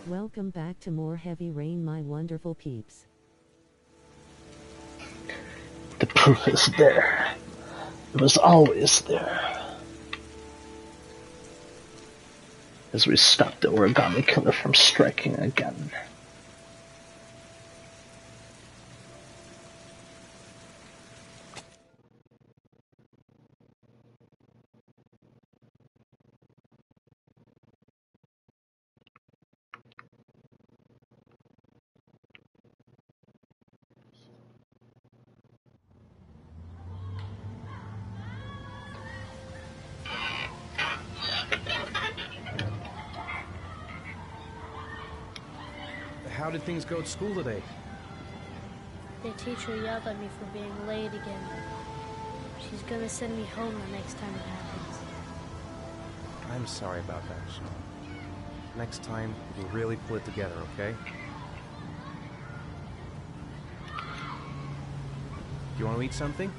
Welcome back to more Heavy Rain, my wonderful peeps. The proof is there. It was always there. As we stopped the origami killer from striking again. How did things go at school today? The teacher yelled at me for being late again. She's gonna send me home the next time it happens. I'm sorry about that, Sean. Next time, we'll really pull it together, okay? You want to eat something?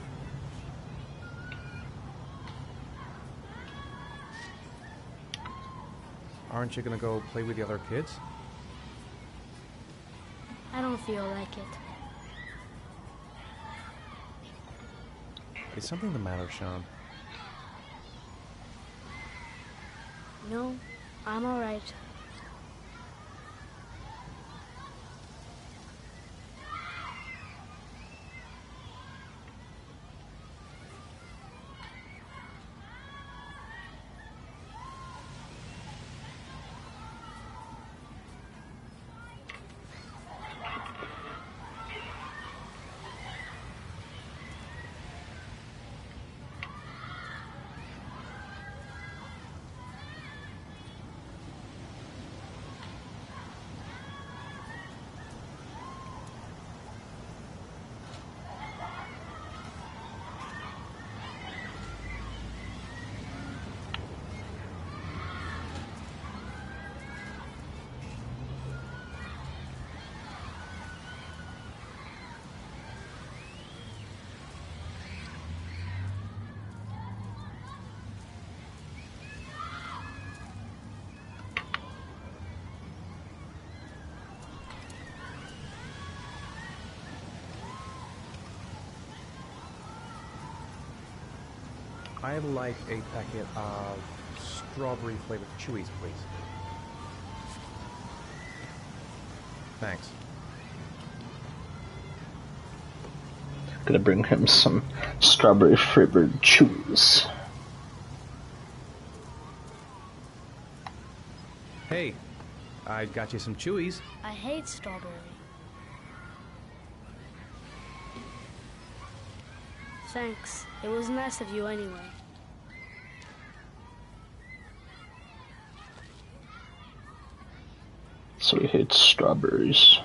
Aren't you gonna go play with the other kids? I don't feel like it. Is something the matter, Sean? No, I'm alright. I'd like a packet of strawberry-flavored Chewies, please. Thanks. Gonna bring him some strawberry-flavored Chewies. Hey, I got you some Chewies. I hate strawberry. Thanks. It was nice of you anyway. So he hates strawberries.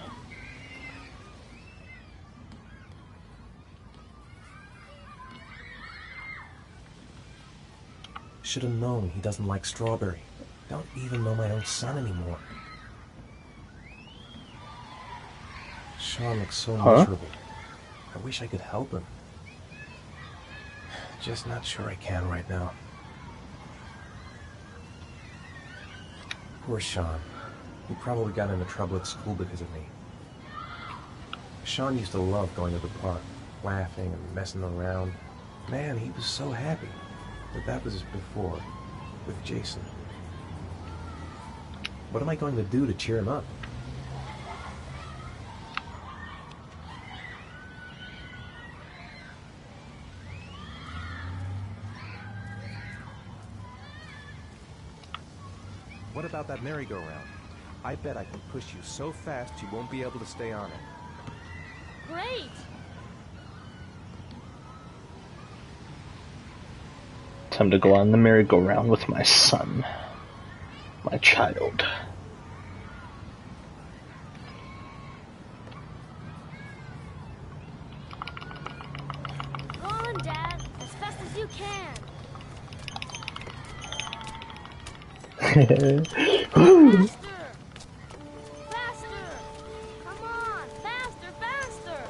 Should have known he doesn't like strawberry. Don't even know my own son anymore. Sean looks so miserable. I wish I could help him. Just not sure I can right now. Poor Sean. He probably got into trouble at school because of me. Sean used to love going to the park, laughing and messing around. Man, he was so happy. But that was just before, with Jason. What am I going to do to cheer him up? What about that merry-go-round? I bet I can push you so fast you won't be able to stay on it. Great! Time to go on the merry-go-round with my son. My child. Go on, Dad, as fast as you can. Faster! Faster! Come on! Faster, faster!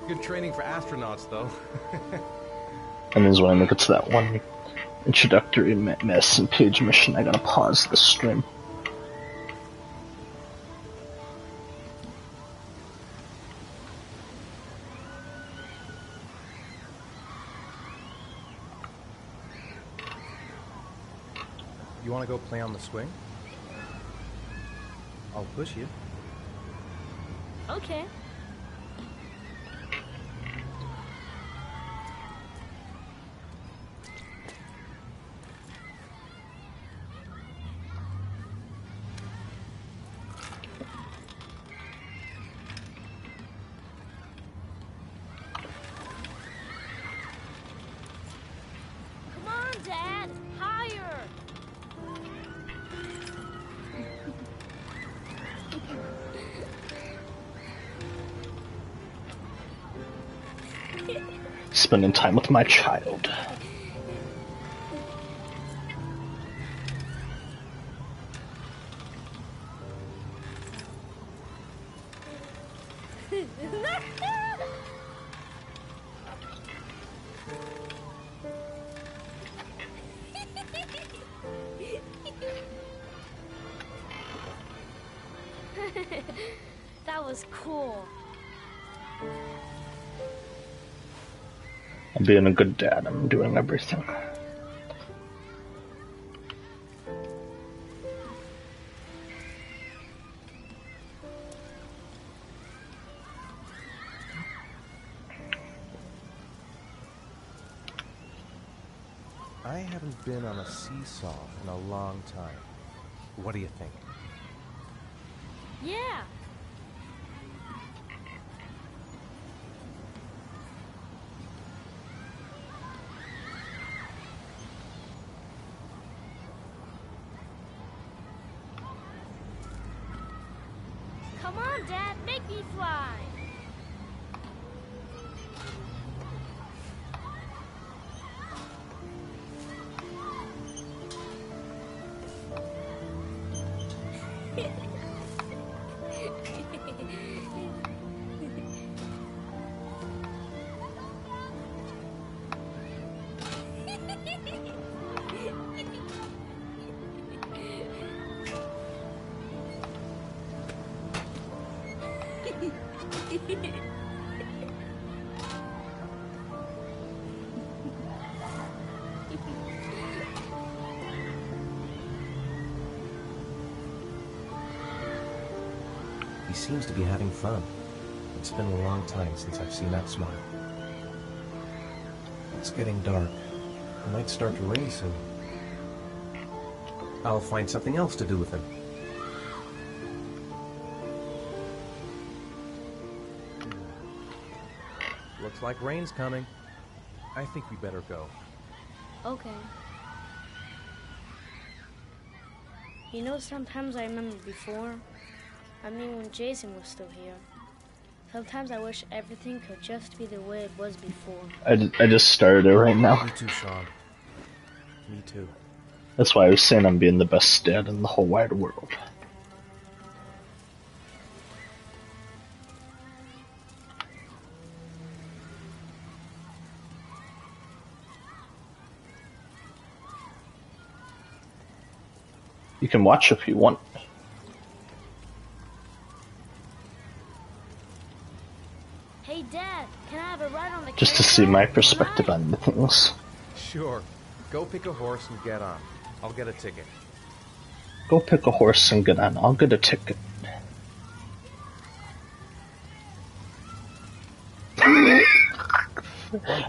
Good training for astronauts, though. And this is when I get to that one introductory Madison Page mission. I gotta pause the stream. You want to go play on the swing? I'll push you. Okay. Come on, Dad! Higher! Spending time with my child. That was cool. I'm being a good dad. I'm doing everything. I haven't been on a seesaw in a long time. What do you think? Yeah. Come on, Dad, make me fly. He seems to be having fun. It's been a long time since I've seen that smile. It's getting dark. It might start to rain soon. I'll find something else to do with him. Looks like rain's coming. I think we better go. Okay. You know, sometimes I remember before. I mean, when Jason was still here. Sometimes I wish everything could just be the way it was before. I just started it right now. Me too, Sean. Me too. That's why I was saying I'm being the best dad in the whole wide world. You can watch if you want. Hey, Dad, can I have a ride on the Just to see carousel? my perspective Ride? on the things. Sure. Go pick a horse and get on. I'll get a ticket. Go pick a horse and get on. I'll get a ticket. I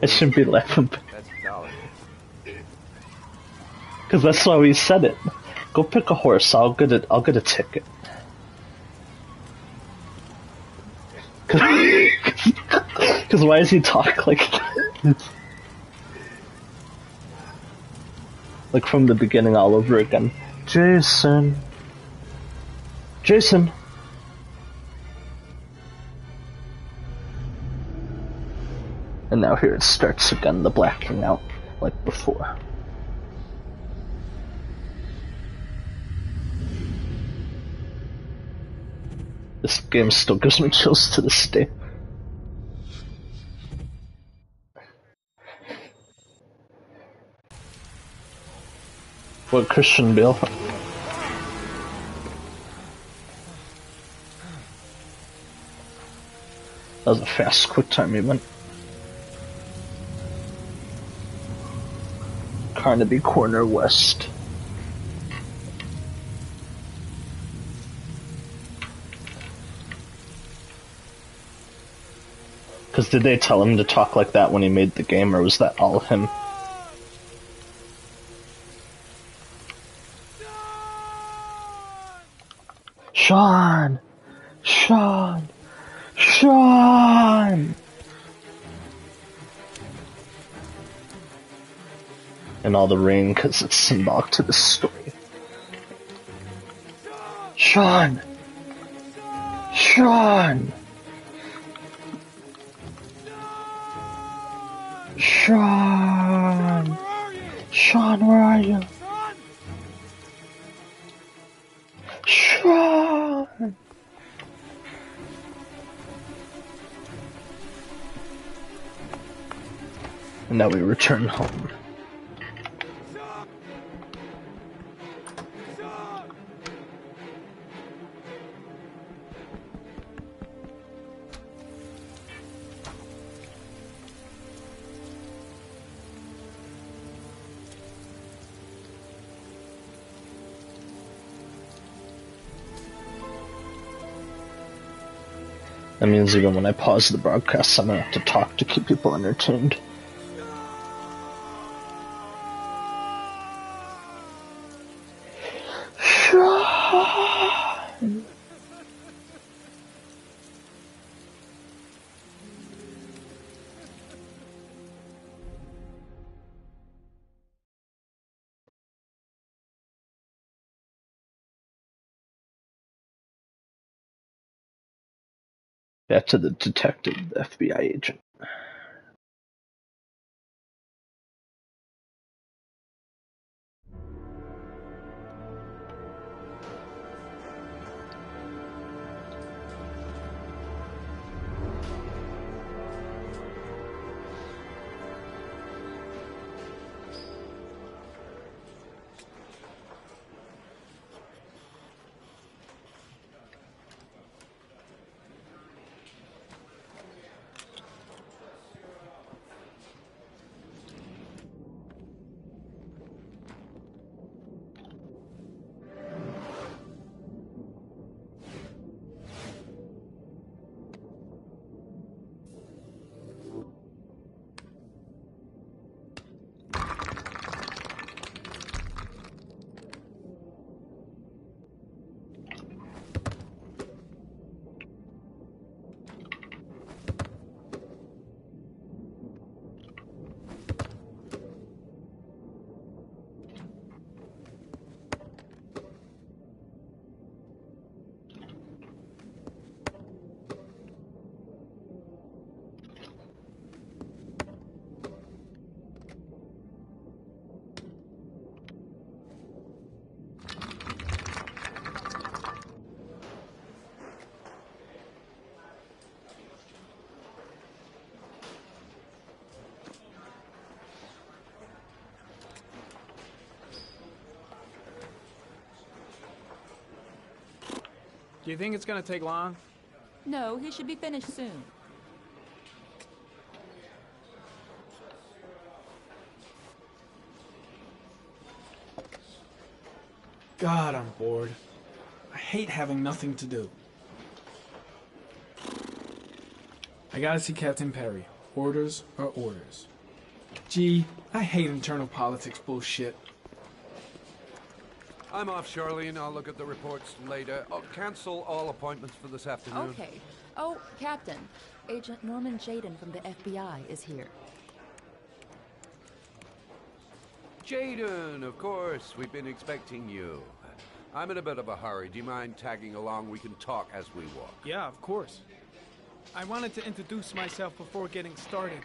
shouldn't be laughing. That's $1. Because that's why we said it. Go pick a horse. I'll get a ticket. Because why does he talk like that? Like from the beginning all over again. Jason. Jason. And now here it starts again, the blacking out like before. This game still gives me chills to this day. What, Christian Bale? That was a fast, quick time event. Carnaby Corner West. Because did they tell him to talk like that when he made the game, or was that all him? Sean! Sean! Sean! And all the rain, because it's symbolic to the story. Sean! Sean! Sean! Sean, where are you? Sean! And now we return home. That means even when I pause the broadcast, I'm gonna have to talk to keep people entertained. Back to the detective, the FBI agent. Do you think it's gonna take long? No, he should be finished soon. God, I'm bored. I hate having nothing to do. I gotta see Captain Perry. Orders are orders. Gee, I hate internal politics bullshit. I'm off, Charlene. I'll look at the reports later. I'll cancel all appointments for this afternoon. Okay. Oh, Captain. Agent Norman Jayden from the FBI is here. Jayden, of course. We've been expecting you. I'm in a bit of a hurry. Do you mind tagging along? We can talk as we walk. Yeah, of course. I wanted to introduce myself before getting started.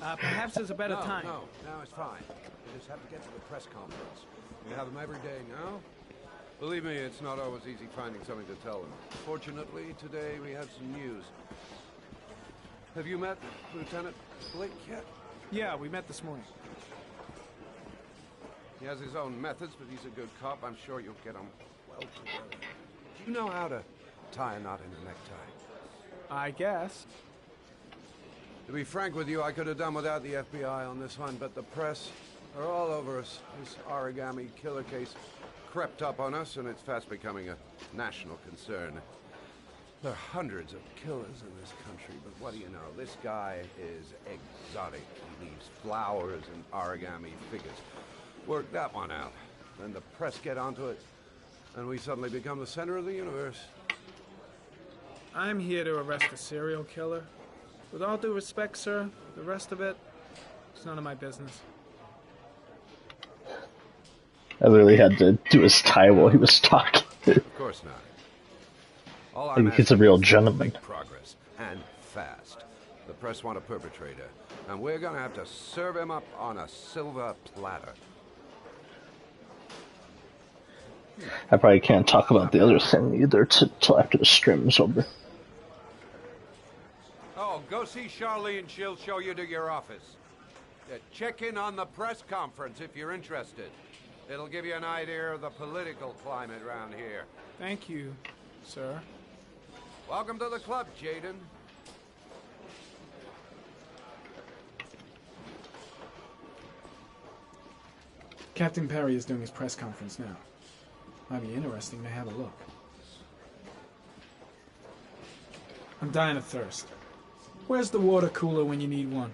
Perhaps there's a better time. No, it's fine. We just have to get to the press conference. We have them every day now. Believe me, it's not always easy finding something to tell them. Fortunately, today we have some news. Have you met Lieutenant Blake yet? Yeah, we met this morning. He has his own methods, but he's a good cop. I'm sure you'll get on well together. Do you know how to tie a knot in a necktie? I guess. To be frank with you, I could have done without the FBI on this one, but the press are all over us. This origami killer case crept up on us, and it's fast becoming a national concern. There are hundreds of killers in this country, but what do you know? This guy is exotic. He leaves flowers and origami figures. Work that one out. Then the press get onto it, and we suddenly become the center of the universe. I'm here to arrest a serial killer. With all due respect, sir, the rest of it, it's none of my business. I literally had to do his tie while he was talking. Of course not. All I'm He's a real asking is gentleman. make progress, and fast. The press want a perpetrator, and we're gonna have to serve him up on a silver platter. I probably can't talk about the other thing either till after the stream's over. Oh, go see Charlene. She'll show you to your office. Check in on the press conference if you're interested. It'll give you an idea of the political climate around here. Thank you, sir. Welcome to the club, Jaden. Captain Perry is doing his press conference now. Might be interesting to have a look. I'm dying of thirst. Where's the water cooler when you need one?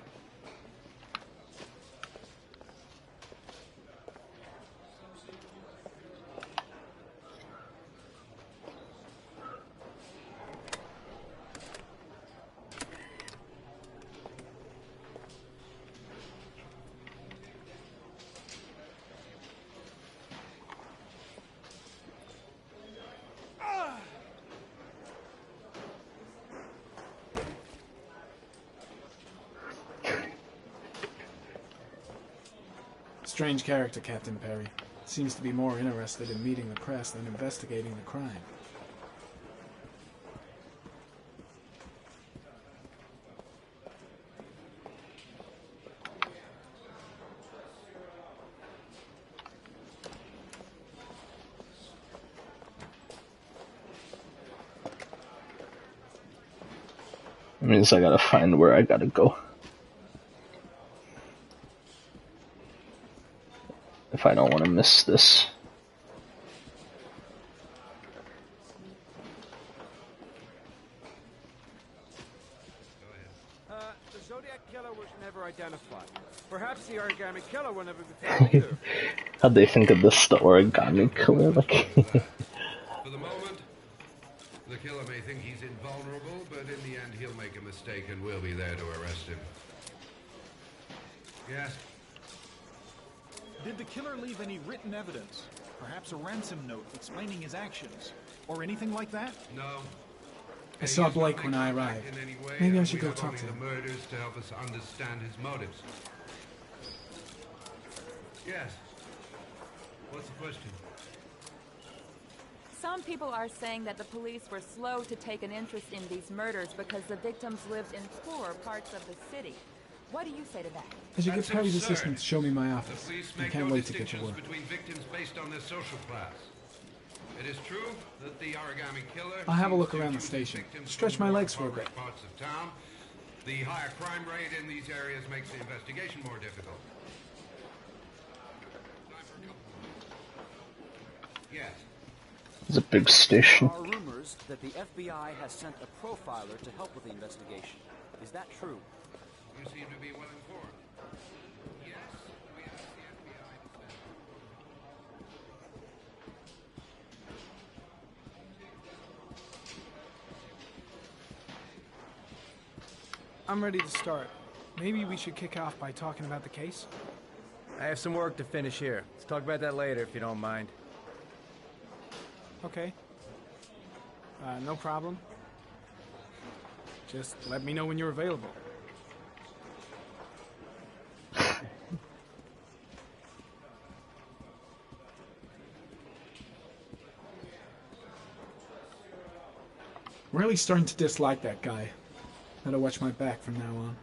Strange character, Captain Perry. Seems to be more interested in meeting the press than investigating the crime. It means I gotta find where I gotta go. If I don't want to miss this. The Zodiac Killer was never identified. Perhaps the Origami Killer will never be found either. How'd they think of this, the Origami Killer? Like, For the moment, the killer may think he's invulnerable, but in the end he'll make a mistake and we'll be there to arrest him. Yes? Did the killer leave any written evidence? Perhaps a ransom note explaining his actions? Or anything like that? No. I saw Blake when I arrived. Maybe I should go talk to him. The murders to help us understand his motives. Yes. What's the question? Some people are saying that the police were slow to take an interest in these murders because the victims lived in poorer parts of the city. What do you say to that? I should get Perry's assistant to show me my office. The police I make can't no wait to get to distinctions work. between victims based on their social class. It is true that the Origami Killer I'll have a look seems to around the use station. victims Stretch from my more legs for a bit. impoverished parts of town. The higher crime rate in these areas makes the investigation more difficult. Time for a couple. Yes. it's a big station. There are rumors that the FBI has sent a profiler to help with the investigation. Is that true? You seem to be well informed. Yes, we asked the FBI to send. I'm ready to start. Maybe we should kick off by talking about the case? I have some work to finish here. Let's talk about that later if you don't mind. Okay. No problem. Just let me know when you're available. Really starting to dislike that guy. Gotta watch my back from now on.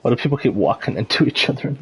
Why do people keep walking into each other?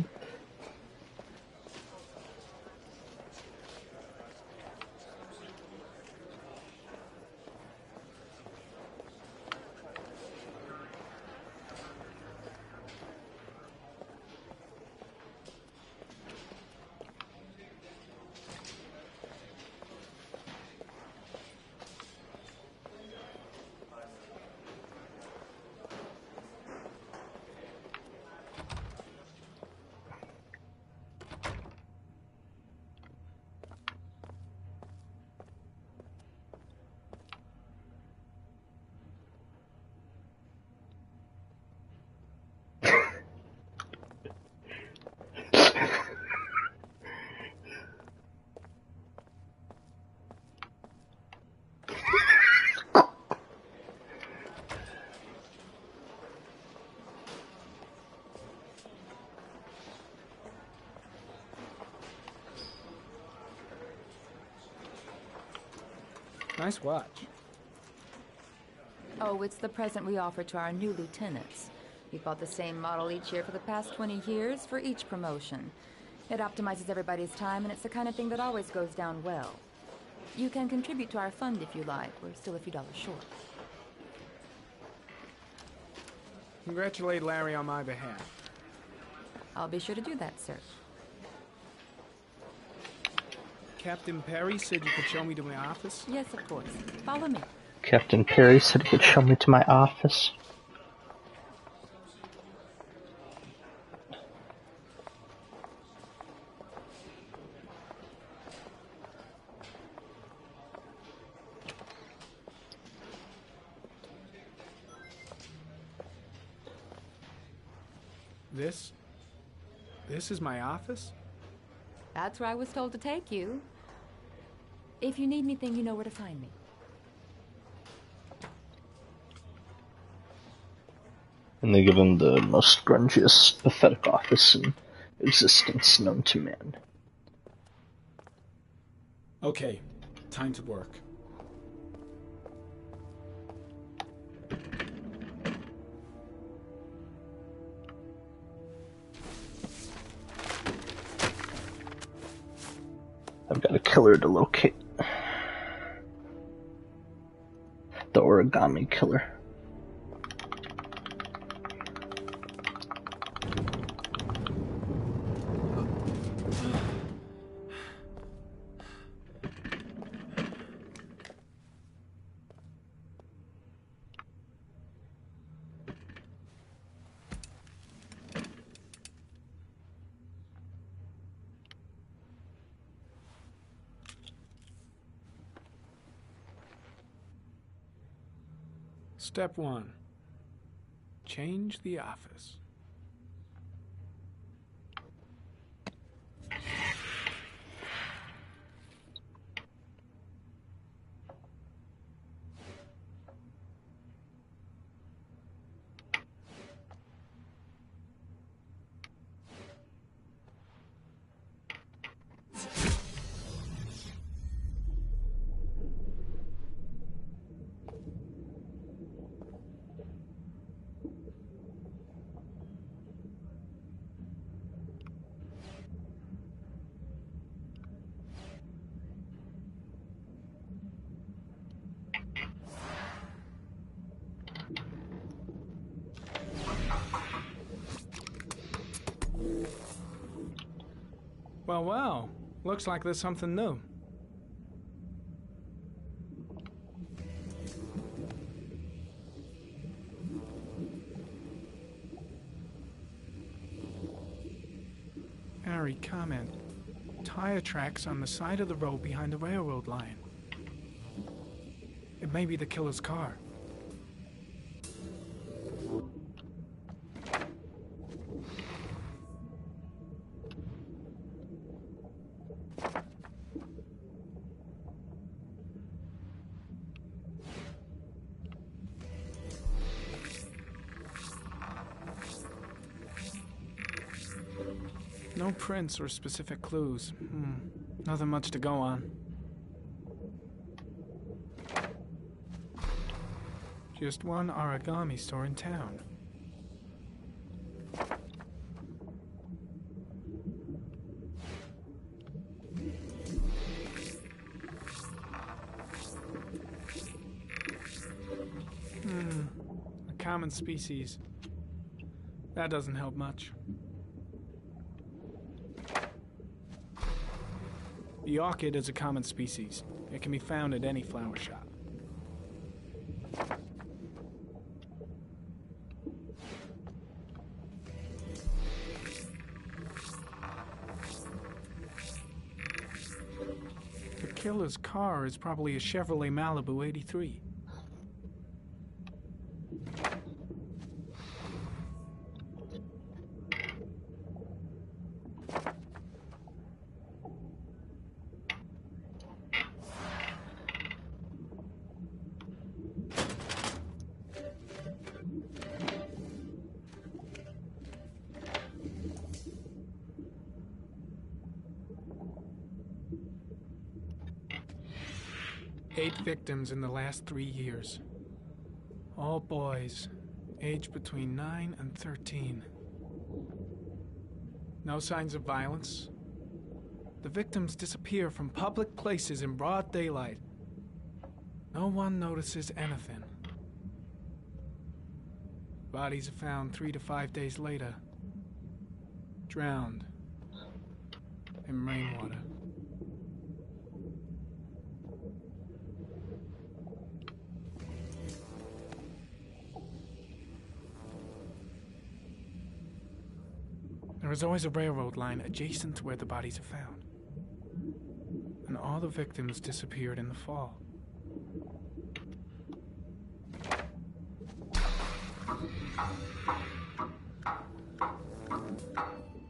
Nice watch. Oh, it's the present we offer to our new lieutenants. We've bought the same model each year for the past 20 years for each promotion. It optimizes everybody's time, and it's the kind of thing that always goes down well. You can contribute to our fund if you like. We're still a few dollars short. Congratulate Larry on my behalf. I'll be sure to do that, sir. Captain Perry said you could show me to my office? Yes, of course. Follow me. Captain Perry said he could show me to my office. This is my office? That's where I was told to take you. If you need anything, you know where to find me. And they give him the most grungiest, pathetic office in existence known to man. Okay, time to work. I've got a killer to locate. The origami killer. Step 1. Change the office. Well, looks like there's something new. Harry, comment. Tire tracks on the side of the road behind the railroad line. It may be the killer's car. No prints or specific clues. Nothing much to go on. Just one origami store in town. common species. That doesn't help much. The orchid is a common species. It can be found at any flower shop. The killer's car is probably a Chevrolet Malibu 83. Eight victims in the last 3 years. All boys, aged between 9 and 13. No signs of violence. The victims disappear from public places in broad daylight. No one notices anything. Bodies are found 3 to 5 days later, drowned in rainwater. There is always a railroad line adjacent to where the bodies are found. And all the victims disappeared in the fall.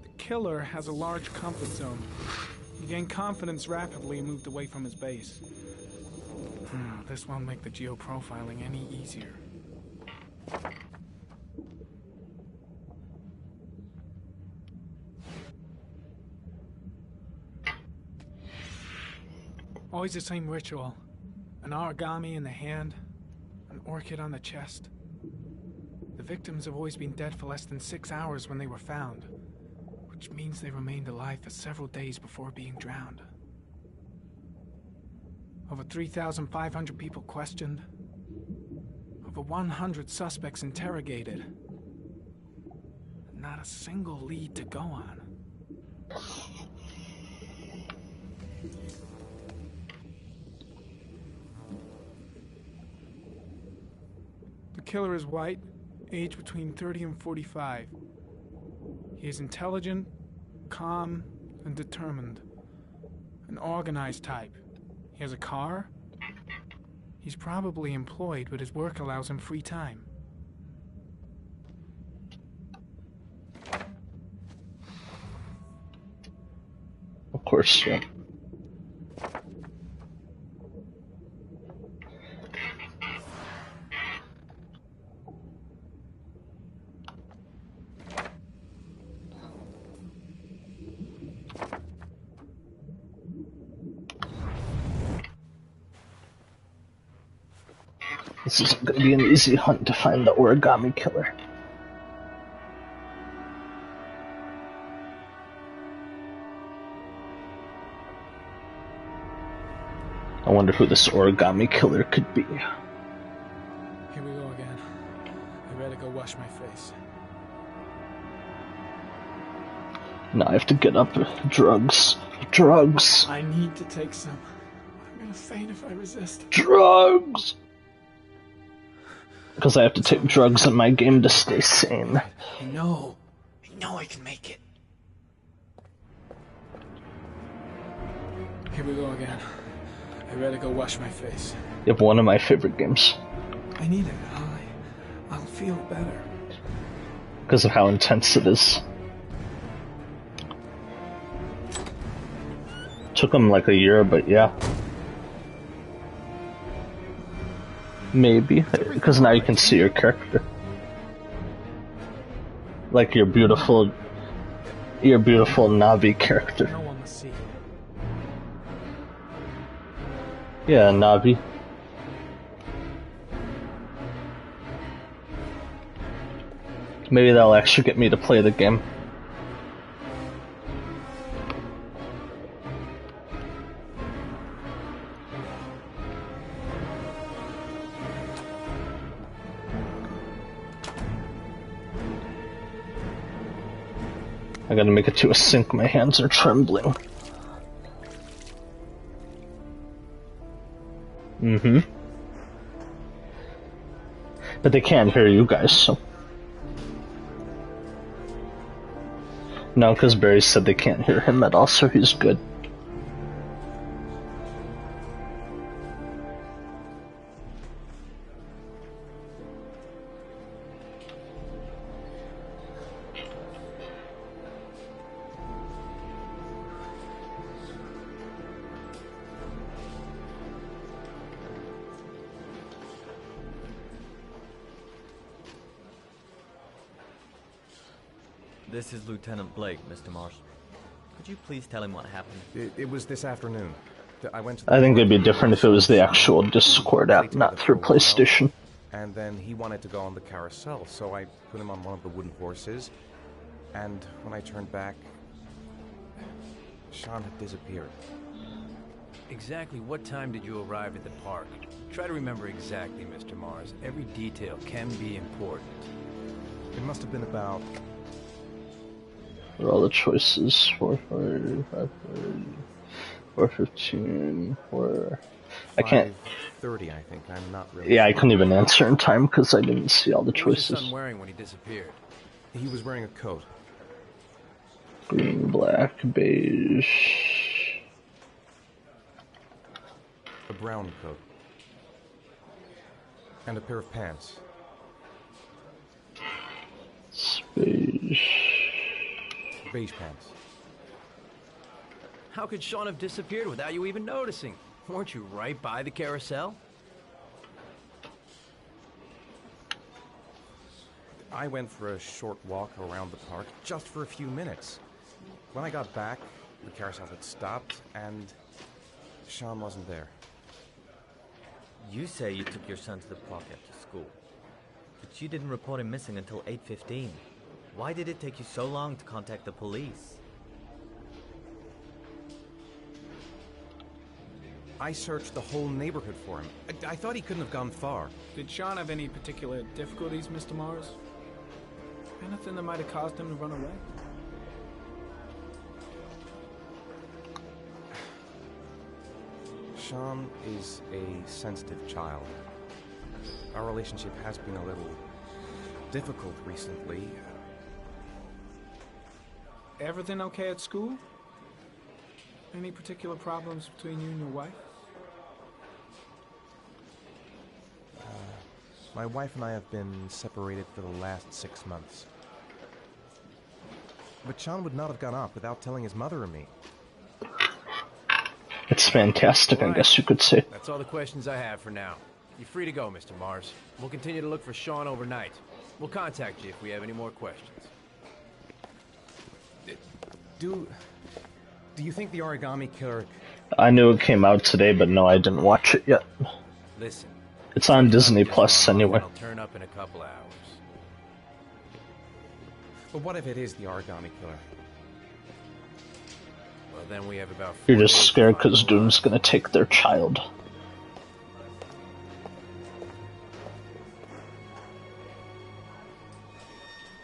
The killer has a large comfort zone. He gained confidence rapidly and moved away from his base. This won't make the geoprofiling any easier. Always the same ritual. An origami in the hand, an orchid on the chest. The victims have always been dead for less than 6 hours when they were found, which means they remained alive for several days before being drowned. Over 3,500 people questioned. Over 100 suspects interrogated. Not a single lead to go on. The killer is white, aged between 30 and 45. He is intelligent, calm, and determined. An organized type. He has a car. He's probably employed, but his work allows him free time. Of course, yeah. This isn't going to be an easy hunt to find the origami killer. I wonder who this origami killer could be. Here we go again. I better go wash my face. Now I have to get up. Drugs. Drugs. I need to take some. I'm gonna faint if I resist. Drugs! Because I have to take drugs in my game to stay sane. I know I can make it. Here we go again. I better go wash my face. You have one of my favorite games. I need it. I'll feel better. Because of how intense it is. Took him like a year, but yeah. Maybe, because now you can see your character. Like your beautiful Navi character. No one must see. Yeah, Navi. Maybe that'll actually get me to play the game. I gotta make it to a sync, my hands are trembling. But they can't hear you guys, so... No, because Barry said they can't hear him at all, so he's good. This is Lieutenant Blake, Mr. Marsh. Could you please tell him what happened? It was this afternoon. I went to I think it'd be different if it was the actual Discord app, not through PlayStation. And then he wanted to go on the carousel, so I put him on one of the wooden horses. And when I turned back, Sean had disappeared. Exactly what time did you arrive at the park? Try to remember exactly, Mr. Mars. Every detail can be important. It must have been about... What are all the choices? 4:40, 5:30, 4:15, 4... I can't... 5:30, I think. I'm not really... Yeah, I couldn't even answer in time because I didn't see all the choices. What was your son wearing when he disappeared? He was wearing a coat. Green, black, beige... A brown coat. And a pair of pants. Beige... Beige pants. How could Sean have disappeared without you even noticing? Weren't you right by the carousel? I went for a short walk around the park, just for a few minutes. When I got back, the carousel had stopped, and Sean wasn't there. You say you took your son to the park after school, but you didn't report him missing until 8:15. Why did it take you so long to contact the police? I searched the whole neighborhood for him. I thought he couldn't have gone far. Did Sean have any particular difficulties, Mr. Mars? Anything that might have caused him to run away? Sean is a sensitive child. Our relationship has been a little difficult recently. Everything okay at school? Any particular problems between you and your wife? My wife and I have been separated for the last 6 months. But Sean would not have gone off without telling his mother or me. It's fantastic, I guess you could say. That's all the questions I have for now. You're free to go, Mr. Mars. We'll continue to look for Sean overnight. We'll contact you if we have any more questions. Do you think the Origami Killer... I knew it came out today, but no, I didn't watch it yet. Listen. It's on Disney Plus anyway. I'll turn up in a couple hours. But what if it is the Origami Killer? Well, then we have about... You're just scared because Doom's gonna take their child.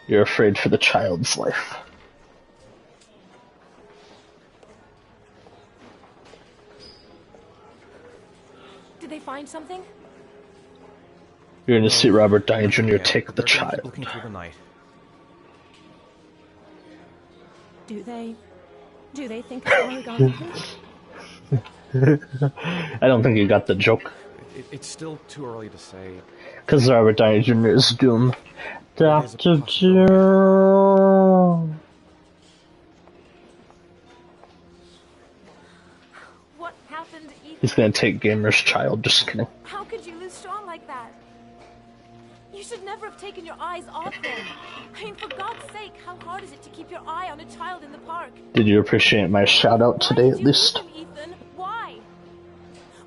You're afraid for the child's life. Did they find something? You're gonna see Robert Downey Jr. take the child. Looking through the night. Do they think it's Origami? I don't think you got the joke. It's still too early to say. Because Robert Downey Jr. is Doom. Dr. Doom. What happened, Ethan? He's gonna take Gamer's child, just kidding. How could you lose Sean like that? You should never have taken your eyes off him. I mean, for God's sake, how hard is it to keep your eye on a child in the park? Did you appreciate my shout out today at least? Ethan, why?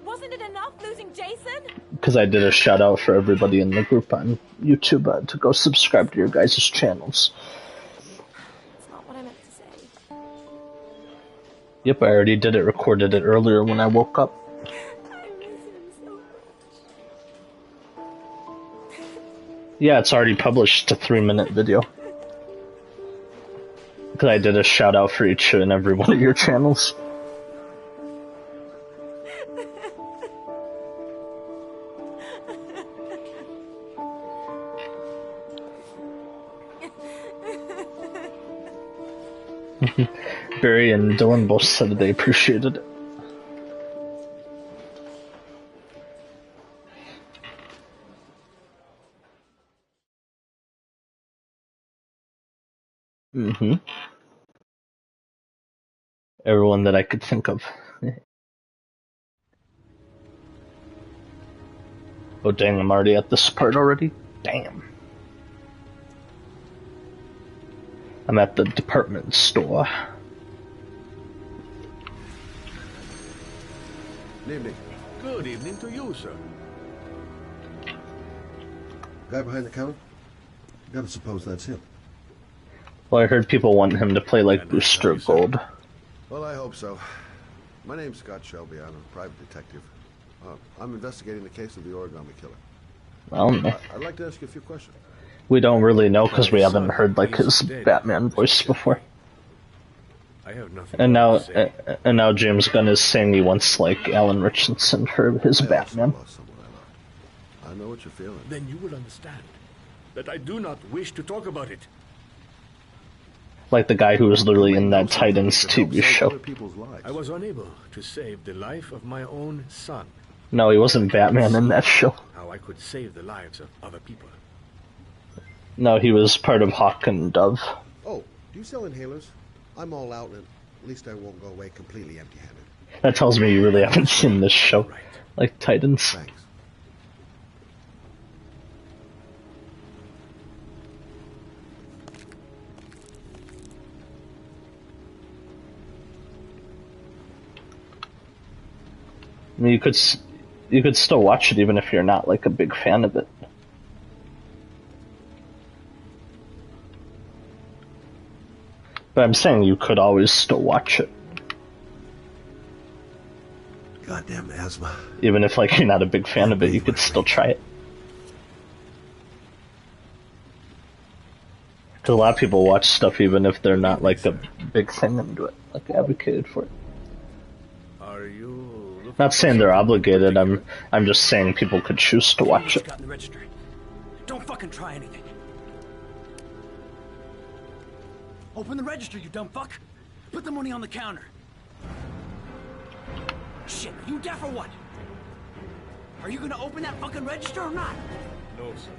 Wasn't it enough losing Jason? Because I did a shout out for everybody in the group on YouTube to go subscribe to your guys' channels. That's not what I meant to say. Yep, I already did it, recorded it earlier when I woke up. Yeah, it's already published, a 3-minute video. Because I did a shout out for each and every one of your channels. Barry and Dylan both said that they appreciated it. Everyone that I could think of. Oh dang, I'm already at this part already? Damn. I'm at the department store. Good evening. Good evening to you, sir. Guy behind the counter? Gotta suppose that's him. Well, I heard people want him to play like Booster Gold. Well, I hope so. My name's Scott Shelby. I'm a private detective. I'm investigating the case of the origami killer. Well, no. I'd like to ask you a few questions. We don't really know because we haven't heard like his Batman voice before. I have nothing. And now James Gunn is saying he wants like Alan Richardson for his Batman. I know what you're feeling. Then you will understand that I do not wish to talk about it. Like the guy who was literally in that Titans TV show. I was unable to save the life of my own son. No, he wasn't Batman in that show. How I could save the lives of other people. No, he was part of Hawk and Dove. Oh, do you sell inhalers? I'm all out, and at least I won't go away completely empty-handed. That tells me you really haven't seen this show. Like Titans. Thanks. I mean, you could still watch it even if you're not like a big fan of it. But I'm saying you could always still watch it. Goddamn asthma. Even if like you're not a big fan of it, you could still try it. Because a lot of people watch stuff even if they're not like a big thing into it, like advocated for it. Are you? Not saying they're obligated. I'm just saying people could choose to watch it. Got in the register. Don't fucking try anything. Open the register, you dumb fuck. Put the money on the counter. Shit, are you deaf or what? Are you gonna open that fucking register or not? No, sir.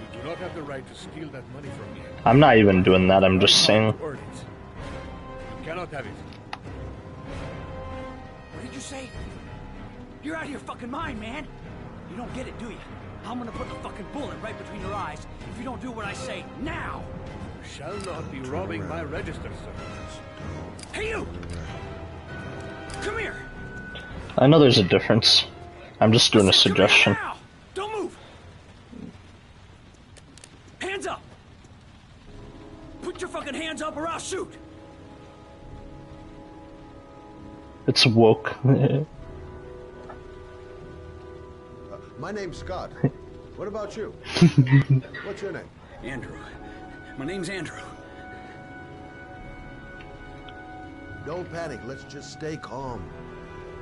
You do not have the right to steal that money from me. I'm not even doing that. I'm just saying. You cannot have it. What did you say? You're out of your fucking mind, man. You don't get it, do you? I'm gonna put the fucking bullet right between your eyes if you don't do what I say now. You shall not be robbing my register, sir. Hey, you! Come here! I know there's a difference. I'm just doing a suggestion. Don't move! Hands up! Put your fucking hands up or I'll shoot! It's woke. My name's Scott. What about you? What's your name? Andrew. My name's Andrew. Don't panic. Let's just stay calm.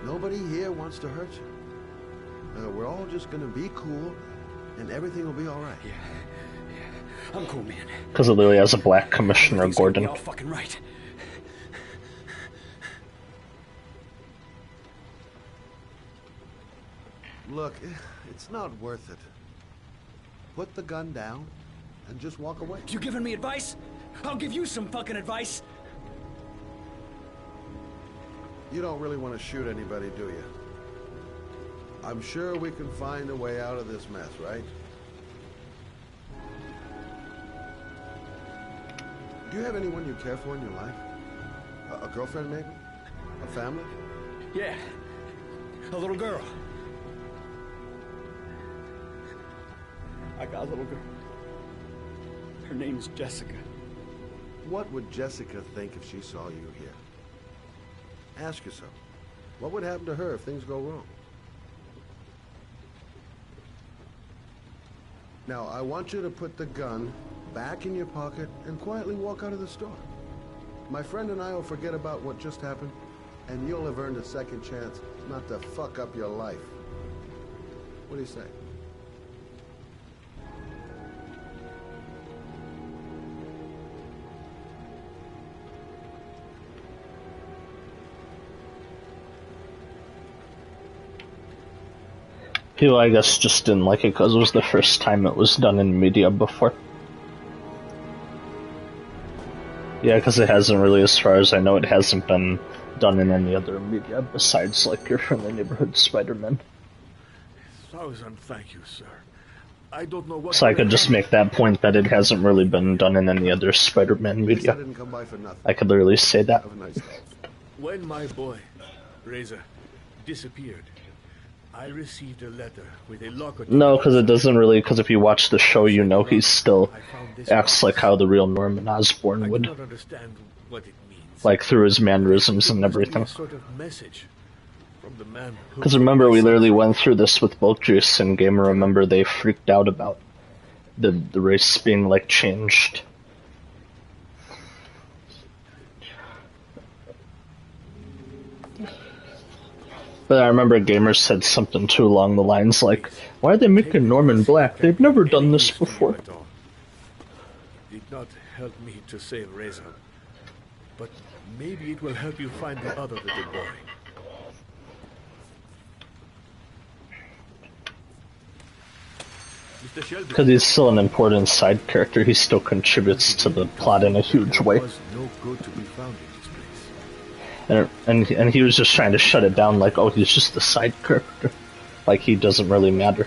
Nobody here wants to hurt you. We're all just gonna be cool, and everything will be all right. Yeah. I'm cool, man. Because it literally has a black Commissioner Gordon. All fucking right. Look, it's not worth it. Put the gun down and just walk away. You giving me advice? I'll give you some fucking advice. You don't really want to shoot anybody, do you? I'm sure we can find a way out of this mess, right? Do you have anyone you care for in your life? A girlfriend, maybe? A family? Yeah. A little girl. I got a little girl. Her name is Jessica. What would Jessica think if she saw you here? Ask yourself, what would happen to her if things go wrong? Now, I want you to put the gun back in your pocket, and quietly walk out of the store. My friend and I will forget about what just happened, and you'll have earned a second chance not to fuck up your life. What do you say? People, I guess, just didn't like it because it was the first time it was done in media before. Yeah, because it hasn't really, as far as I know, it hasn't been done in any other media besides, like, your friendly neighborhood Spider-Man. Thousand thank you, sir. I don't know what... So I could just make that point that it hasn't really been done in any other Spider-Man media. I could literally say that. When my boy, Razor, disappeared, I received a letter with a locker... No, because it doesn't really, because if you watch the show, you know he still acts like how the real Norman Osborn would. I do not understand what it means. Like, through his mannerisms and everything. A sort of message from the man who... Because remember, we literally went through this with both Juice and Gamer. Remember, they freaked out about the race being, like, changed. But I remember Gamer said something too along the lines like, why are they making Norman black? They've never done this before. Did not help me to save Razor, but maybe it will help you find the other little boy. Mr. Shelby. Because he's still an important side character, he still contributes to the plot in a huge way. There was no good to be found in this place. And he was just trying to shut it down like, oh, he's just a side character. Like, he doesn't really matter.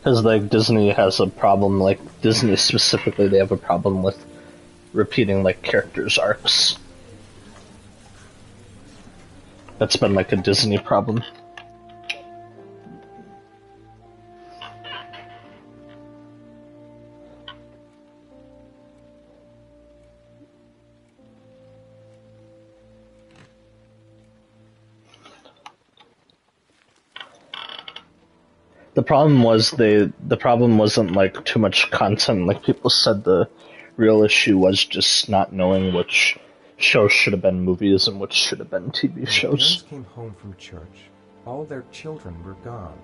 Because, like, Disney has a problem, like, Disney specifically, they have a problem with repeating, like, characters' arcs. That's been, like, a Disney problem. The problem wasn't like too much content. Like people said, the real issue was just not knowing which shows should have been movies and which should have been TV shows. Parents came home from church. All their children were gone.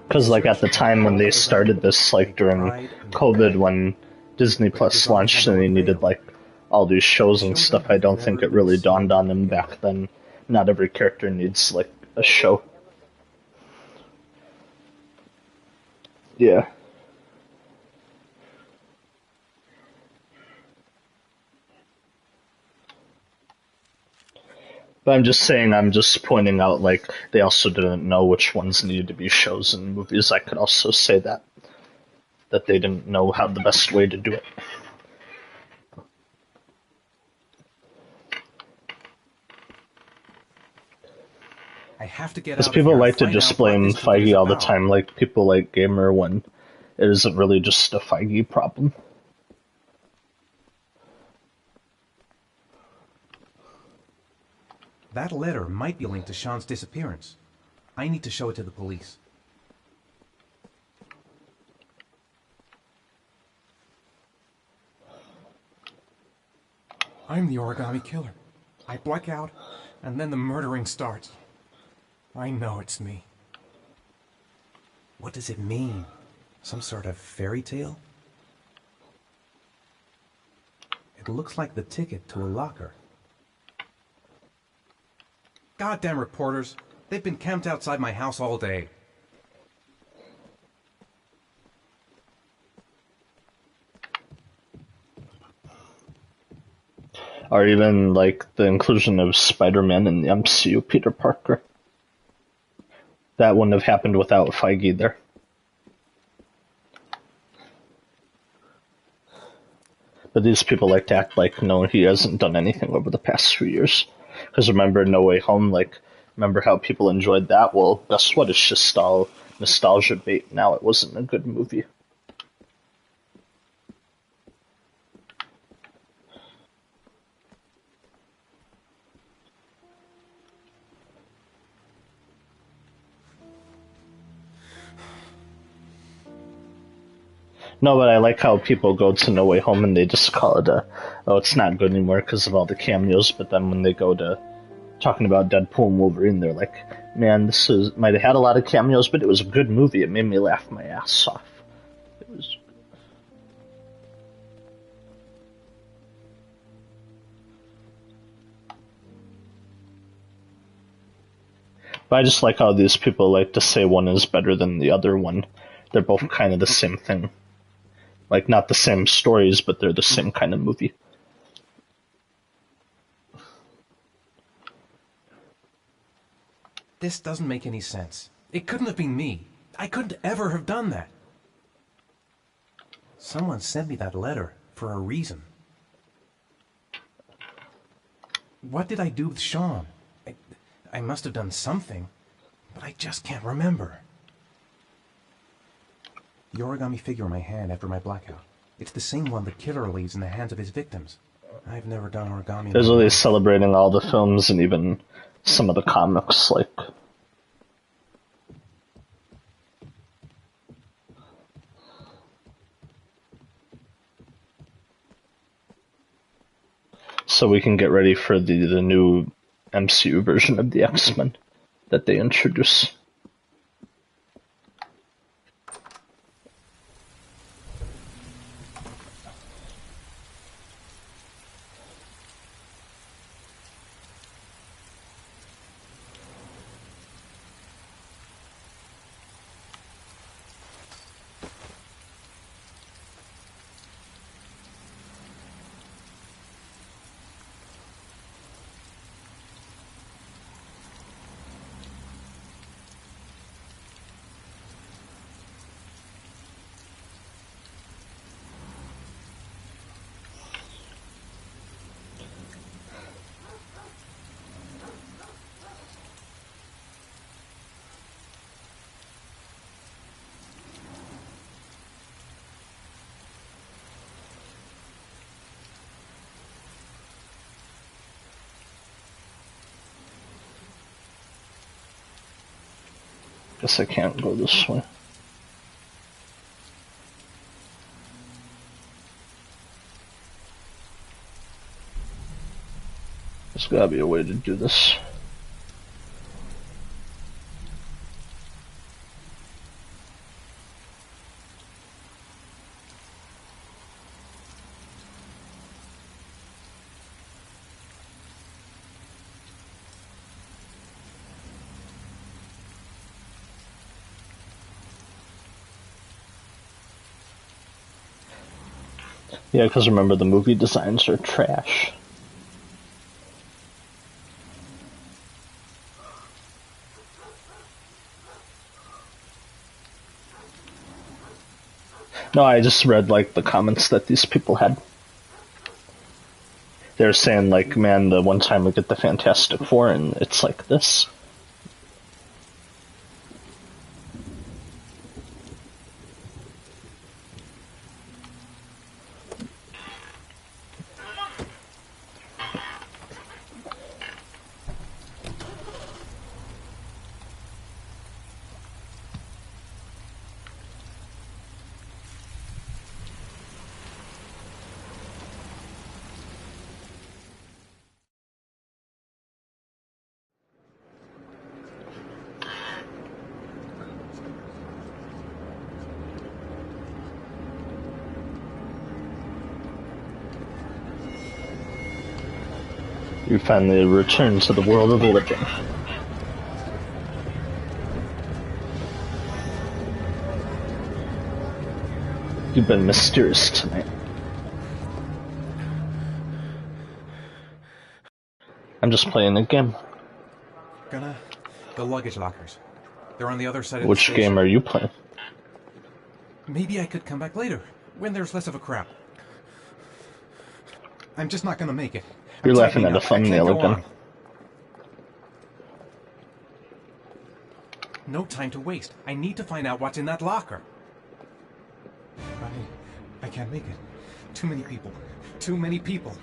Because like at the time when they started this, like during COVID, when Disney Plus launched and they needed like all these shows and stuff, I don't think it really dawned on them back then. Not every character needs like a show. Yeah. But I'm just pointing out, like, they also didn't know which ones needed to be shows and movies. I could also say that they didn't know how the best way to do it. I have to get out. Because people like to just blame Feige all the time, like people like Gamer, when it isn't really just a Feige problem. That letter might be linked to Sean's disappearance. I need to show it to the police. I'm the Origami Killer. I black out, and then the murdering starts. I know it's me. What does it mean? Some sort of fairy tale? It looks like the ticket to a locker. Goddamn reporters. They've been camped outside my house all day. Or even, like, the inclusion of Spider-Man in the MCU Peter Parker. That wouldn't have happened without Feige there. But these people like to act like, no, he hasn't done anything over the past 2 years. Because remember No Way Home, like, remember how people enjoyed that? Well, guess what? It's just all nostalgia bait now. It wasn't a good movie. No, but I like how people go to No Way Home and they just call it oh, it's not good anymore because of all the cameos, but then when they go to talking about Deadpool and Wolverine, they're like, man, might have had a lot of cameos, but it was a good movie. It made me laugh my ass off. It was... But I just like how these people like to say one is better than the other one. They're both kind of the same thing. Like, not the same stories, but they're the same kind of movie. This doesn't make any sense. It couldn't have been me. I couldn't ever have done that. Someone sent me that letter for a reason. What did I do with Sean? I must have done something, but I just can't remember. The origami figure in my hand after my blackout. It's the same one the killer leaves in the hands of his victims. I've never done origami. There's always celebrating all the films and even some of the comics, like... So we can get ready for the new MCU version of the X-Men that they introduce. Guess I can't go this way. There's gotta be a way to do this. Yeah, because remember, the movie designs are trash. No, I just read, like, the comments that these people had. They're saying, like, man, the one time we get the Fantastic Four and it's like this. You finally return to the world of the living. You've been mysterious tonight. I'm just playing a game. The luggage lockers. They're on the other side of the Which station. game are you playing? Maybe I could come back later, when there's less of a crowd. I'm just not gonna make it. You're I'm laughing tightening at a up. I can't thumbnail go again. on. No time to waste. I need to find out what's in that locker. I can't make it. Too many people. Too many people.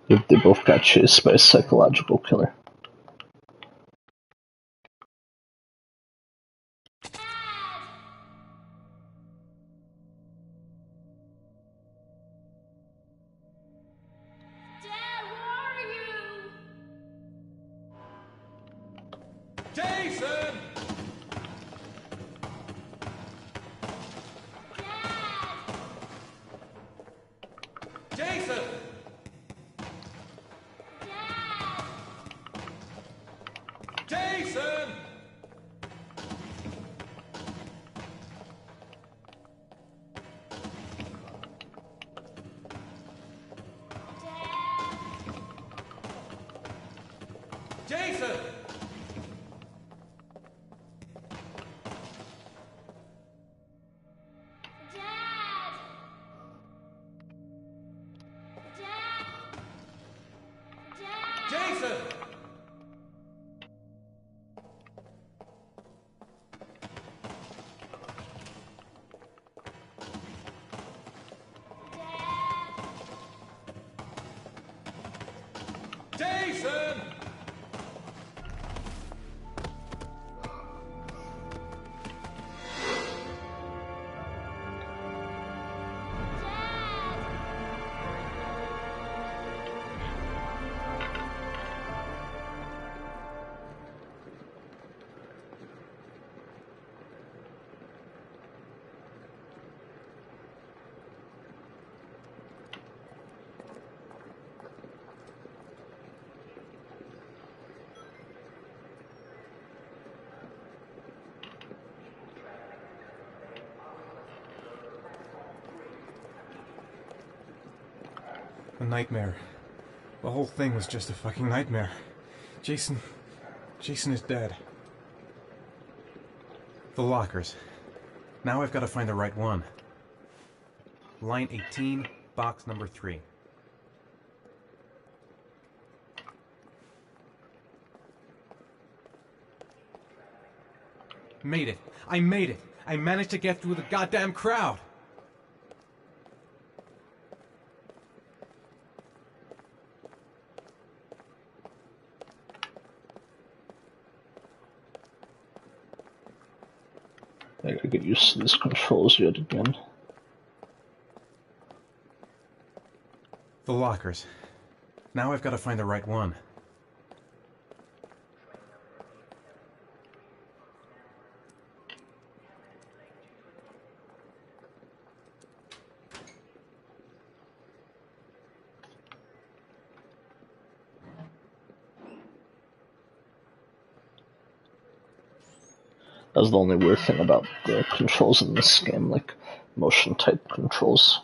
If they both got chased by a psychological killer. Jason! Jason! Jason! Jason! Jason! Jason! A nightmare. The whole thing was just a fucking nightmare. Jason is dead. The lockers. Now I've got to find the right one. Line 18, box number 3. Made it. I made it. I managed to get through the goddamn crowd. I gotta get used to these controls yet again. The lockers. Now I've got to find the right one. That's the only weird thing about the controls in this game, like motion type controls.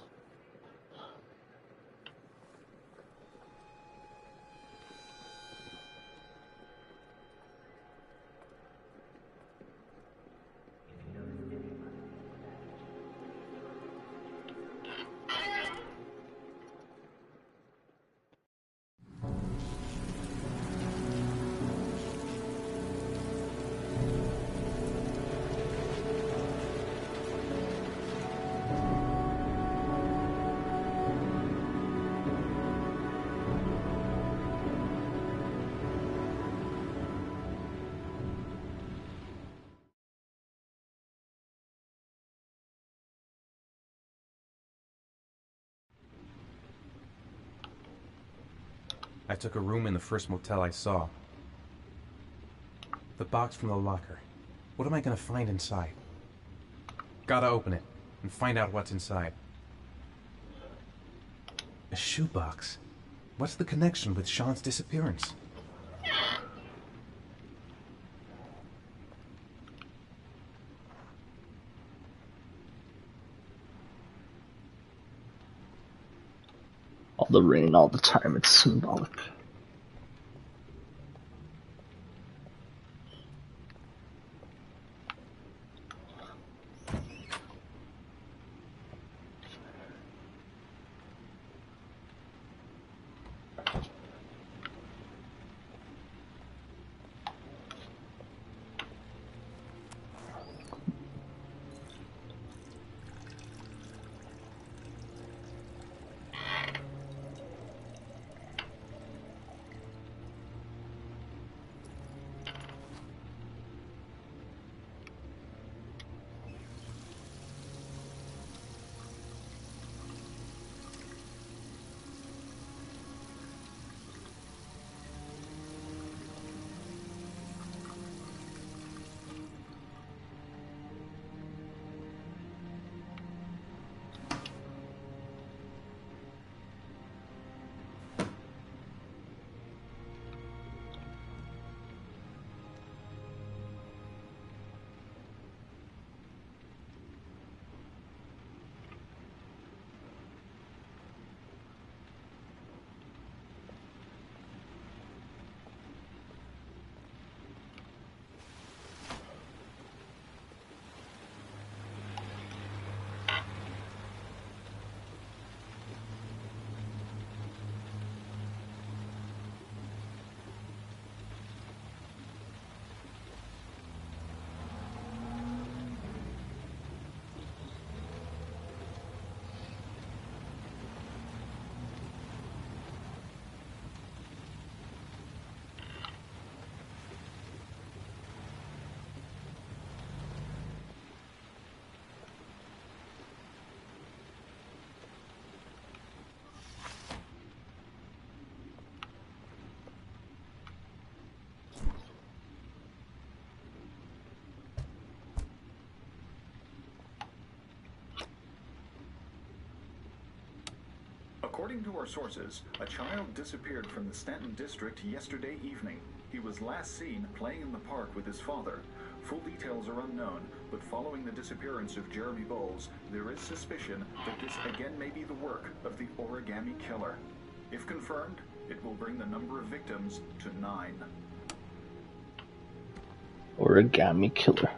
I took a room in the first motel I saw. The box from the locker. What am I gonna find inside? Gotta open it and find out what's inside. A shoebox. What's the connection with Sean's disappearance? All the rain all the time, it's symbolic. According to our sources, a child disappeared from the Stanton district yesterday evening. He was last seen playing in the park with his father. Full details are unknown, but following the disappearance of Jeremy Bowles, there is suspicion that this again may be the work of the Origami Killer. If confirmed, it will bring the number of victims to 9. Origami Killer.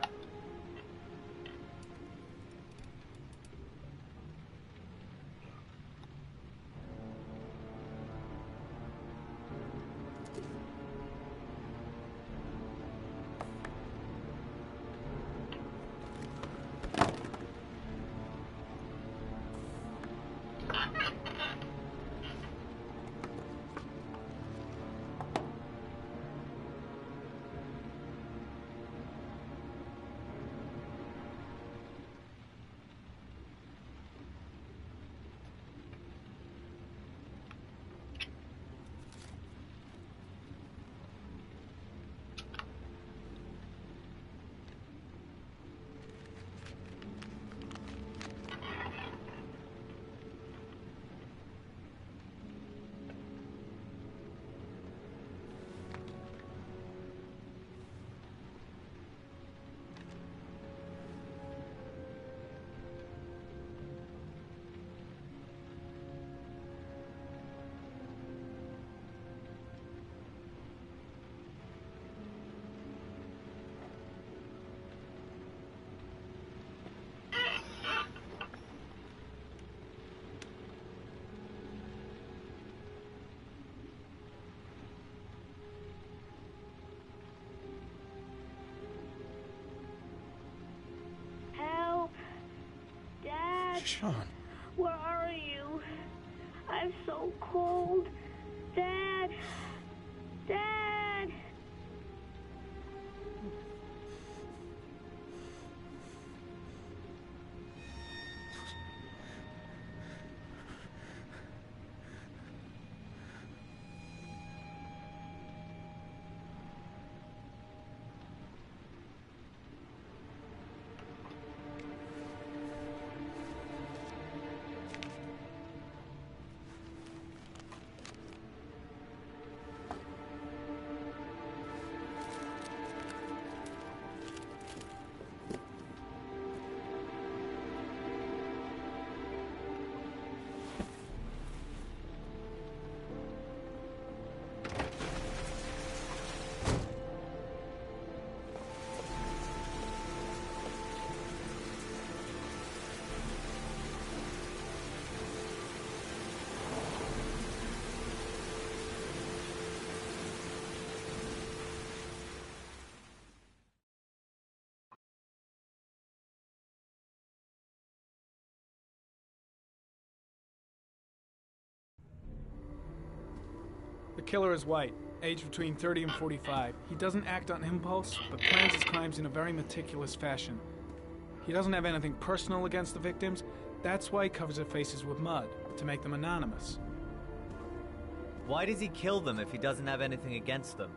Sean. Where are you? I'm so cold. Dad! Dad! The killer is white, aged between 30 and 45. He doesn't act on impulse, but plans his crimes in a very meticulous fashion. He doesn't have anything personal against the victims. That's why he covers their faces with mud, to make them anonymous. Why does he kill them if he doesn't have anything against them?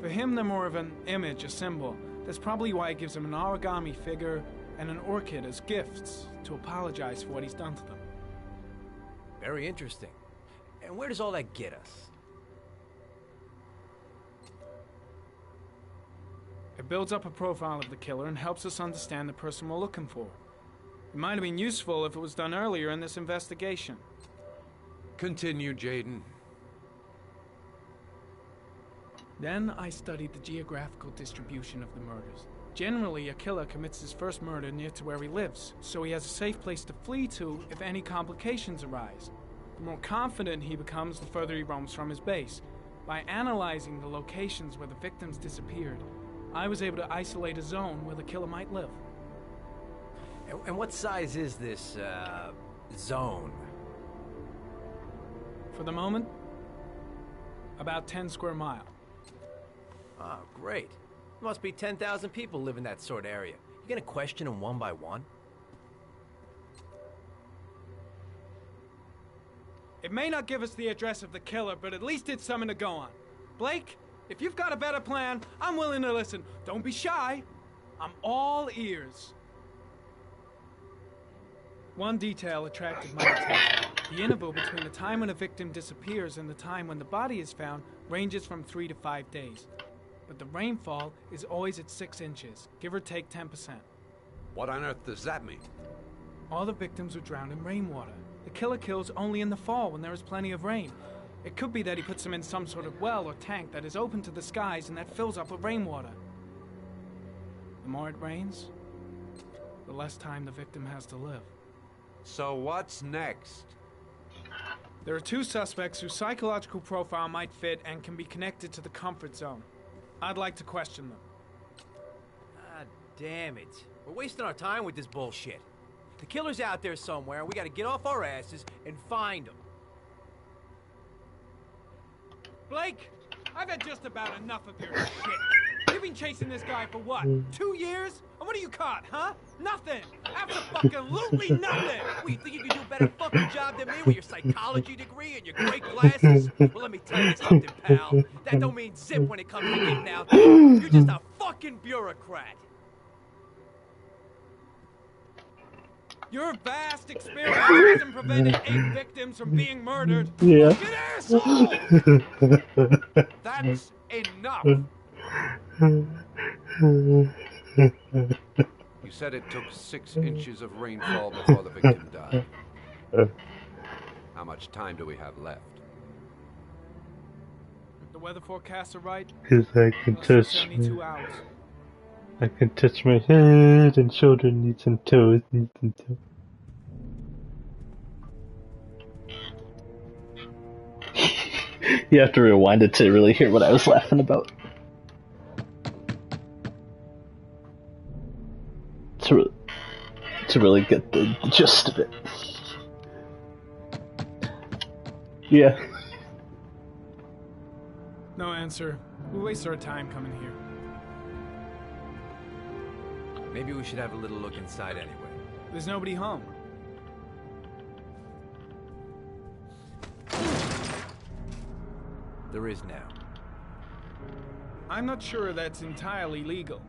For him, they're more of an image, a symbol. That's probably why he gives them an origami figure and an orchid as gifts to apologize for what he's done to them. Very interesting. And where does all that get us? It builds up a profile of the killer and helps us understand the person we're looking for. It might have been useful if it was done earlier in this investigation. Continue, Jaden. Then I studied the geographical distribution of the murders. Generally, a killer commits his first murder near to where he lives, so he has a safe place to flee to if any complications arise. The more confident he becomes, the further he roams from his base. By analyzing the locations where the victims disappeared, I was able to isolate a zone where the killer might live. And what size is this, zone? For the moment, about 10 square miles. Oh, great. There must be 10,000 people live in that sort of area. You gonna question them one by one? It may not give us the address of the killer, but at least it's something to go on. Blake, if you've got a better plan, I'm willing to listen. Don't be shy. I'm all ears. One detail attracted my attention. The interval between the time when a victim disappears and the time when the body is found ranges from 3 to 5 days. But the rainfall is always at 6 inches, give or take 10%. What on earth does that mean? All the victims were drowned in rainwater. The killer kills only in the fall when there is plenty of rain. It could be that he puts them in some sort of well or tank that is open to the skies and that fills up with rainwater. The more it rains, the less time the victim has to live. So what's next? There are 2 suspects whose psychological profile might fit and can be connected to the comfort zone. I'd like to question them. God damn it. We're wasting our time with this bullshit. The killer's out there somewhere, and we gotta get off our asses and find him. Blake, I've had just about enough of your shit. You've been chasing this guy for what, 2 years? And what are you caught, huh? Nothing! Absolutely nothing! Well, you think you can do a better fucking job than me with your psychology degree and your great glasses? Well, let me tell you something, pal. That don't mean zip when it comes to getting out there. You're just a fucking bureaucrat. Your vast experience hasn't prevented 8 victims from being murdered. Yeah. Fucking asshole! That's enough! You said it took 6 inches of rainfall before the victim died. How much time do we have left? If the weather forecasts are right, Because I can touch 72 me. hours. I can touch my head, and shoulder need some toes, need some toes. You have to rewind it to really hear what I was laughing about. To really get the gist of it. Yeah. No answer. We waste our time coming here. Maybe we should have a little look inside anyway. There's nobody home. There is now. I'm not sure that's entirely legal.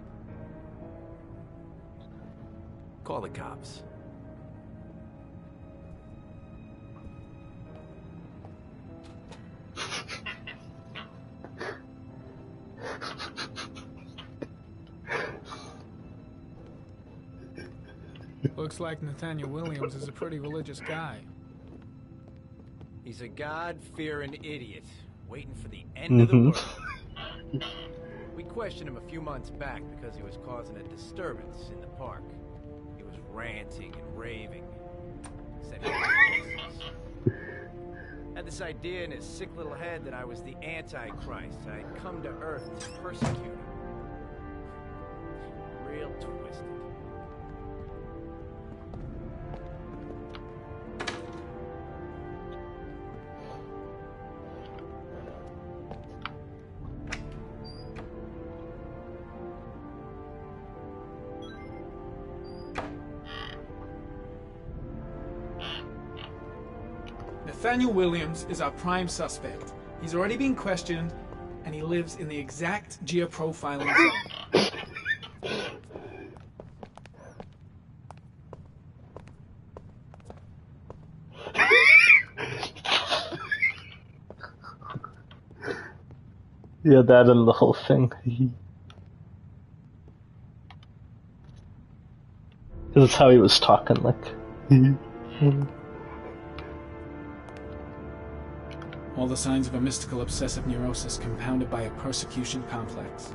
Call the cops. Looks like Nathaniel Williams is a pretty religious guy. He's a God-fearing idiot, waiting for the end of the world. We questioned him a few months back because he was causing a disturbance in the park. He was ranting and raving. Said he was had this idea in his sick little head that I was the Antichrist. I'd come to Earth to persecute him. Real twisted. Nathaniel Williams is our prime suspect. He's already been questioned, and he lives in the exact geoprofiling zone. Yeah, that and the whole thing. Because it's how he was talking, like. All the signs of a mystical obsessive neurosis compounded by a persecution complex.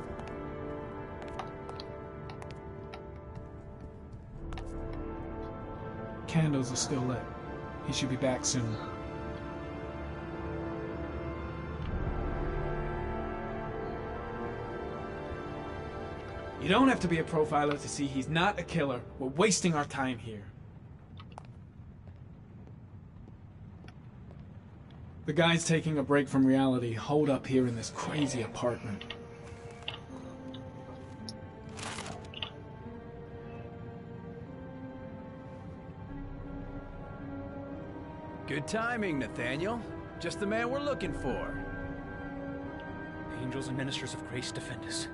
Candles are still lit. He should be back soon. You don't have to be a profiler to see he's not a killer. We're wasting our time here. The guy's taking a break from reality, holed up here in this crazy apartment. Good timing, Nathaniel. Just the man we're looking for. Angels and ministers of grace defend us.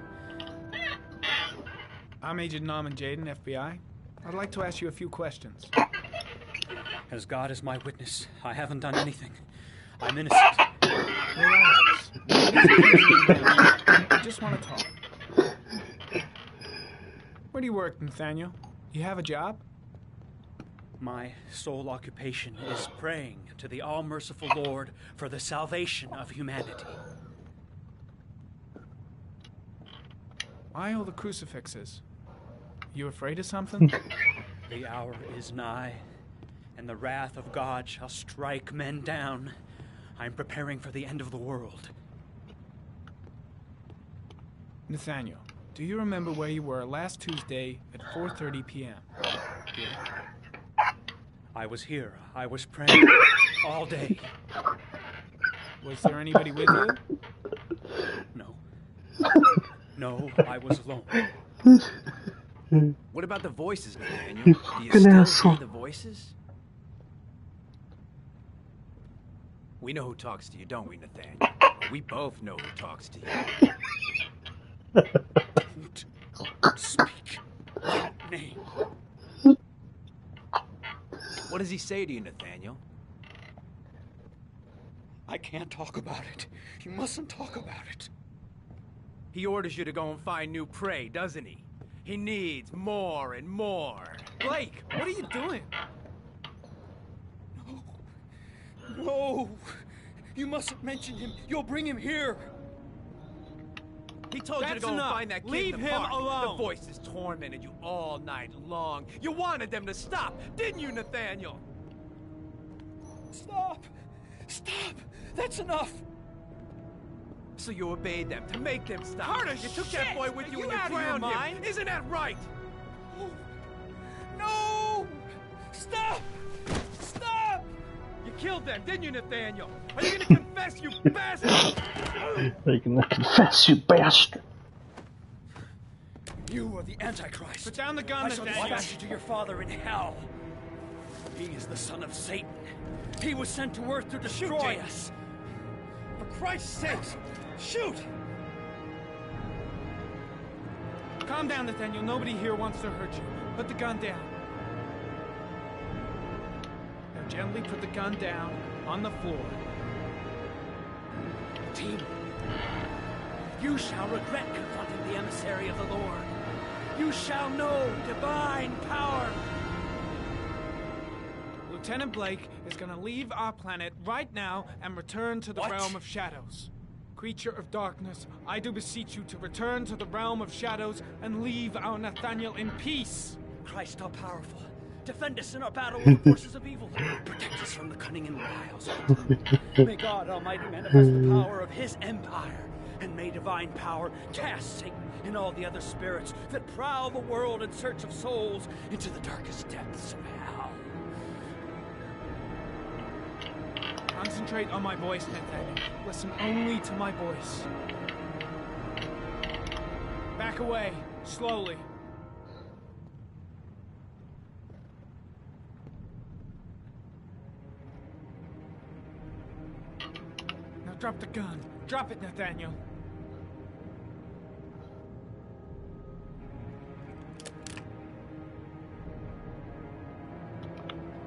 I'm Agent Norman Jaden, FBI. I'd like to ask you a few questions. As God is my witness, I haven't done anything. I'm innocent. Relax. I just want to talk. Where do you work, Nathaniel? You have a job? My sole occupation is praying to the all-merciful Lord for the salvation of humanity. Why all the crucifixes? You afraid of something? The hour is nigh, and the wrath of God shall strike men down. I'm preparing for the end of the world. Nathaniel, do you remember where you were last Tuesday at 4:30 p.m.? I was here. I was praying all day. Was there anybody with you? No. No, I was alone. What about the voices, Nathaniel? You Do you fucking still asshole. hear the voices? We know who talks to you, don't we, Nathaniel? We both know who talks to you. Don't speak that name. What does he say to you, Nathaniel? I can't talk about it. You mustn't talk about it. He orders you to go and find new prey, doesn't he? He needs more and more. Blake, what are you doing? No! You mustn't mention him. You'll bring him here. He told you to That's go enough. and find that kid Leave in the him park. alone. The voices tormented you all night long. You wanted them to stop, didn't you, Nathaniel? Stop! Stop! That's enough! So you obeyed them to make them stop. Curtis, you took shit! that boy with Are you you and you out of your drowned him. mind? Isn't that right? No! Stop! Stop! You killed them, didn't you, Nathaniel? Are you gonna confess, you bastard? You can confess, you bastard. You are the Antichrist. Put down the gun, I shall Nathaniel. dispatch you to your father in hell. He is the son of Satan. He was sent to Earth to destroy us. For Christ's sake, shoot! Calm down, Nathaniel. Nobody here wants to hurt you. Put the gun down. Now gently put the gun down on the floor. Team, you shall regret confronting the emissary of the Lord. You shall know divine power. Lieutenant Blake is gonna leave our planet right now and return to the realm of shadows. Creature of darkness, I do beseech you to return to the realm of shadows and leave our Nathaniel in peace. Christ all powerful, defend us in our battle with the forces of evil. Protect us from the cunning and wiles of the demon. May God Almighty manifest the power of His empire, and may divine power cast Satan and all the other spirits that prowl the world in search of souls into the darkest depths of hell. Concentrate on my voice, Nathaniel. Listen only to my voice. Back away, slowly. Now drop the gun. Drop it, Nathaniel.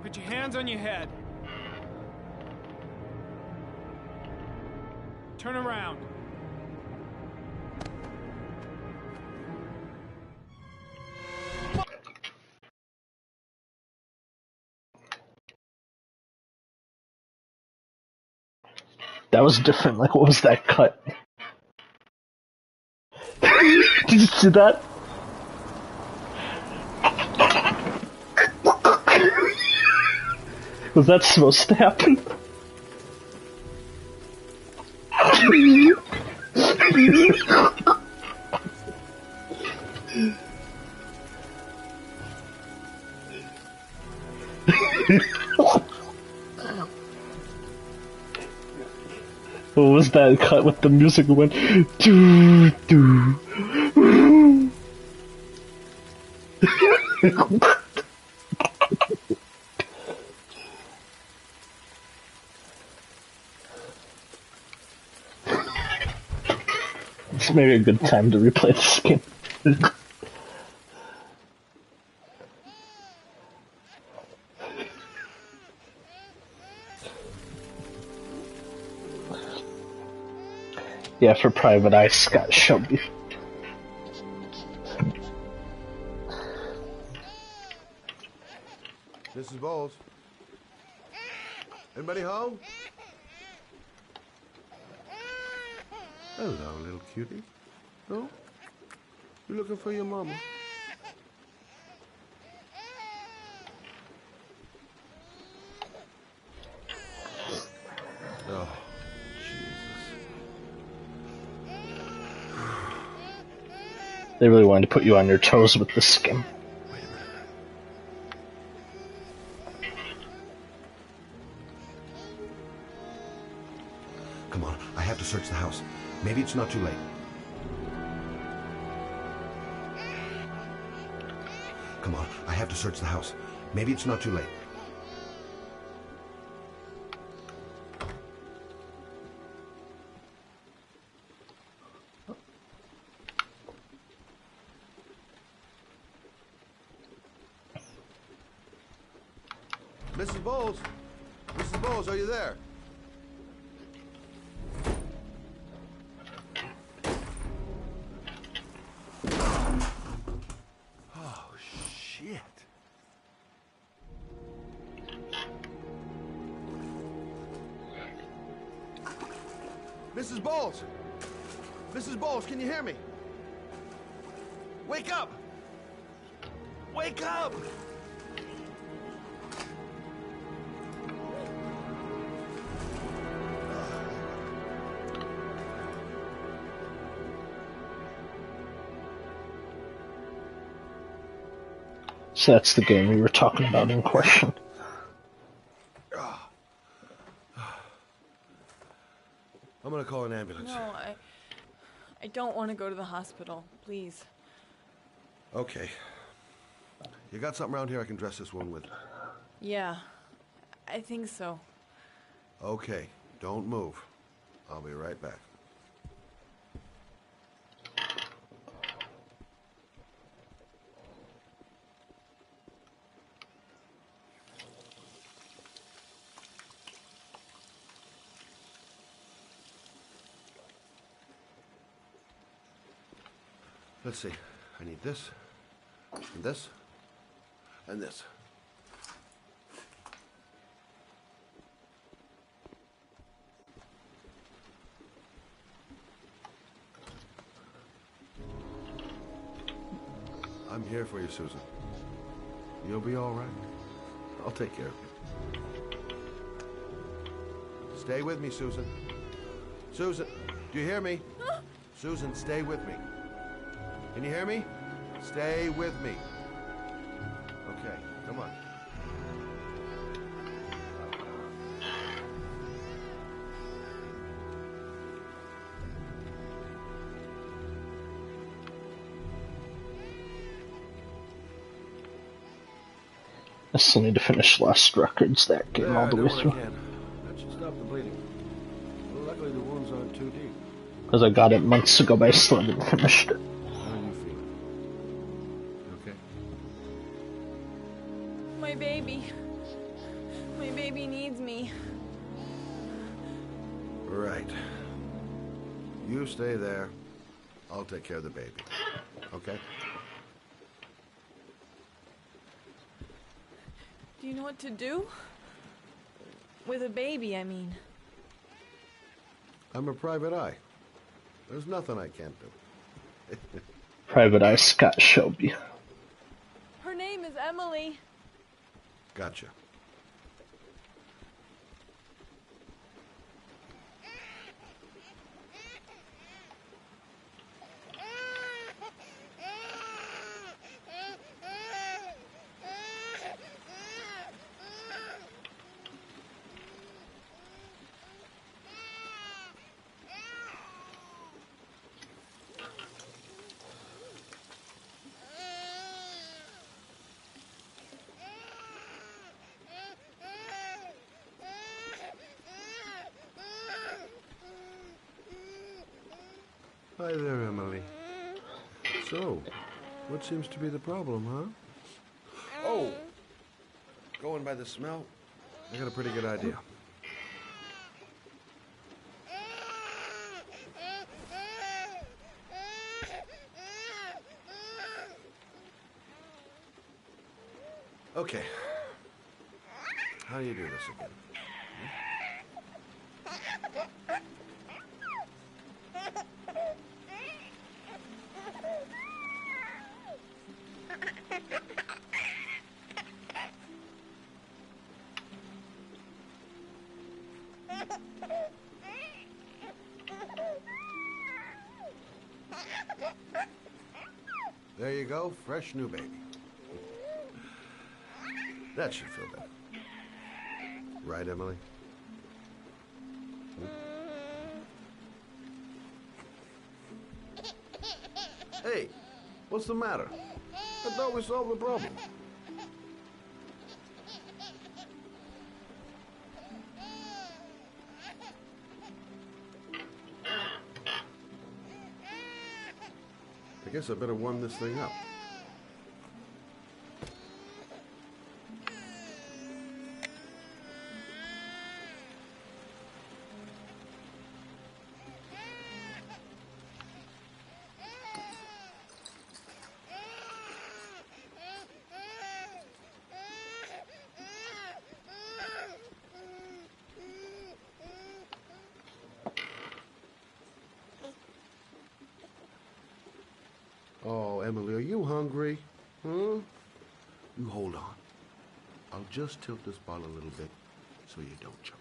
Put your hands on your head. Turn around. That was different. Like, what was that cut? Did you see that? Was that supposed to happen? What was that cut with the music went doo doo? It's maybe a good time to replay this game. Yeah, for Private Eye, Scott Shelby. Mrs. Bowles? Anybody home? Hello, little cutie. No? You looking for your mama? Oh, They really wanted to put you on your toes with this skim. Come on, I have to search the house. Maybe it's not too late. Come on, I have to search the house. Maybe it's not too late. Mrs. Bowles? Mrs. Bowles, are you there? Oh, shit. Mrs. Bowles! Mrs. Bowles, can you hear me? Wake up! Wake up! So that's the game we were talking about in question. I'm gonna call an ambulance. No, I don't want to go to the hospital. Please. Okay. You got something around here I can dress this wound with? Yeah, I think so. Okay, don't move. I'll be right back. Let's see. I need this, and this, and this. I'm here for you, Susan. You'll be all right. I'll take care of you. Stay with me, Susan. Susan, do you hear me? Susan, stay with me. Can you hear me? Stay with me. Okay, come on. I still need to finish Lost Records, that game all the way through. That should stop the bleeding. Well, luckily the wounds aren't too deep. Because I got it months ago, but I still haven't finished it. How are you feeling? Okay. My baby. My baby needs me. Right. You stay there. I'll take care of the baby. Okay? Do you know what to do? With a baby, I mean. I'm a private eye. There's nothing I can't do. Private Eye Scott Shelby. Her name is Emily. Gotcha. Hi there, Emily. So, what seems to be the problem, huh? Oh! Going by the smell, I got a pretty good idea. Okay. How do you do this again? There you go, fresh new baby. That should feel better. Right, Emily? Hey, what's the matter? I thought we solved the problem. I guess I better warm this thing up. Oh, Emily, are you hungry? Huh? You hold on. I'll just tilt this ball a little bit so you don't choke.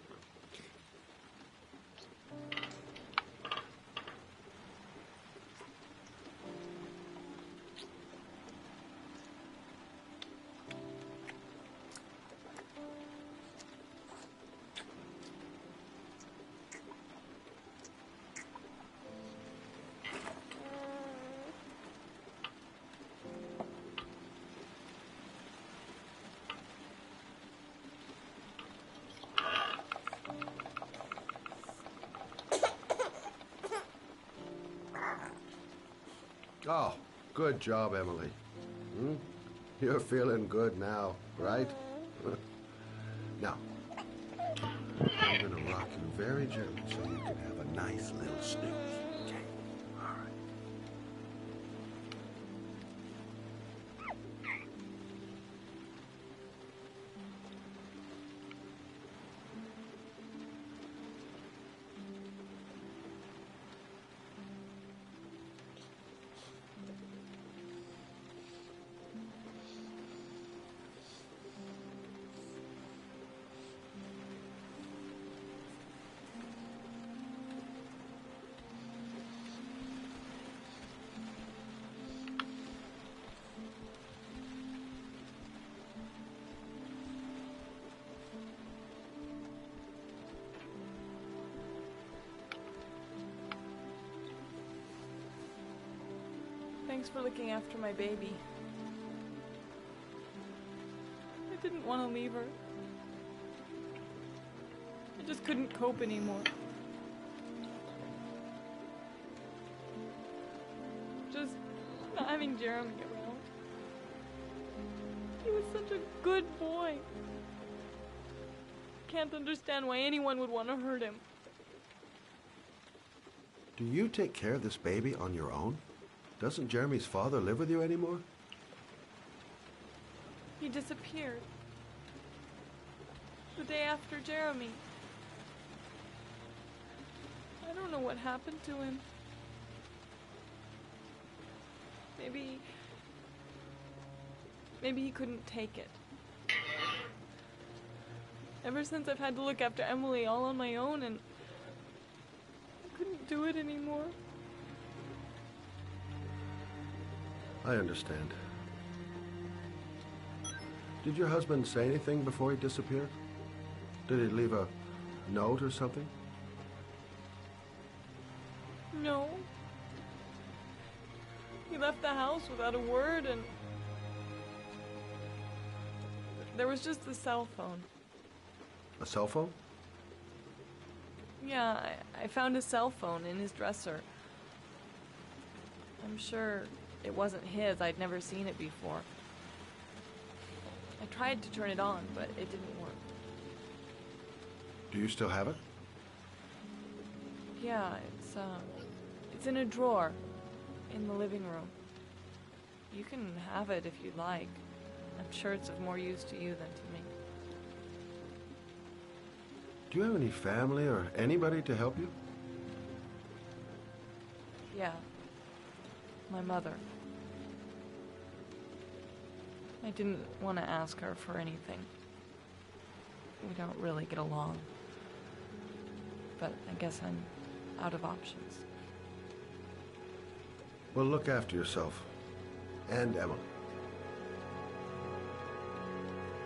Oh, good job, Emily. Hmm? You're feeling good now, right? Now, I'm gonna rock you very gently so you can have a nice little snooze. Okay? All right. Thanks for looking after my baby. I didn't want to leave her. I just couldn't cope anymore. Just not having Jeremy around. He was such a good boy. Can't understand why anyone would want to hurt him. Do you take care of this baby on your own? Doesn't Jeremy's father live with you anymore? He disappeared. The day after Jeremy. I don't know what happened to him. Maybe he couldn't take it. Ever since I've had to look after Emily all on my own, and I couldn't do it anymore. I understand. Did your husband say anything before he disappeared? Did he leave a note or something? No. He left the house without a word, and there was just the cell phone. A cell phone? Yeah, I found a cell phone in his dresser. I'm sure it wasn't his. I'd never seen it before. I tried to turn it on, but it didn't work. Do you still have it? Yeah, it's in a drawer in the living room. You can have it if you'd like. I'm sure it's of more use to you than to me. Do you have any family or anybody to help you? Yeah. My mother. I didn't want to ask her for anything. We don't really get along. But I guess I'm out of options. Well, look after yourself. And Emily.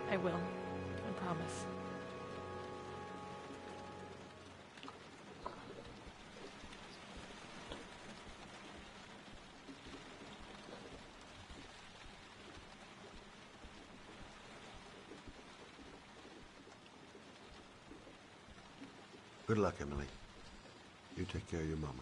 I will. I promise. Good luck, Emily. You take care of your mama.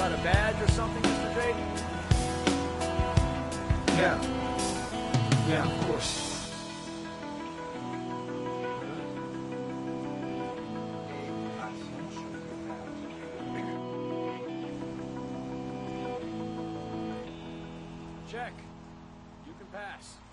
out a badge or something, Mr. Drayton? Yeah, of course. Check. You can pass.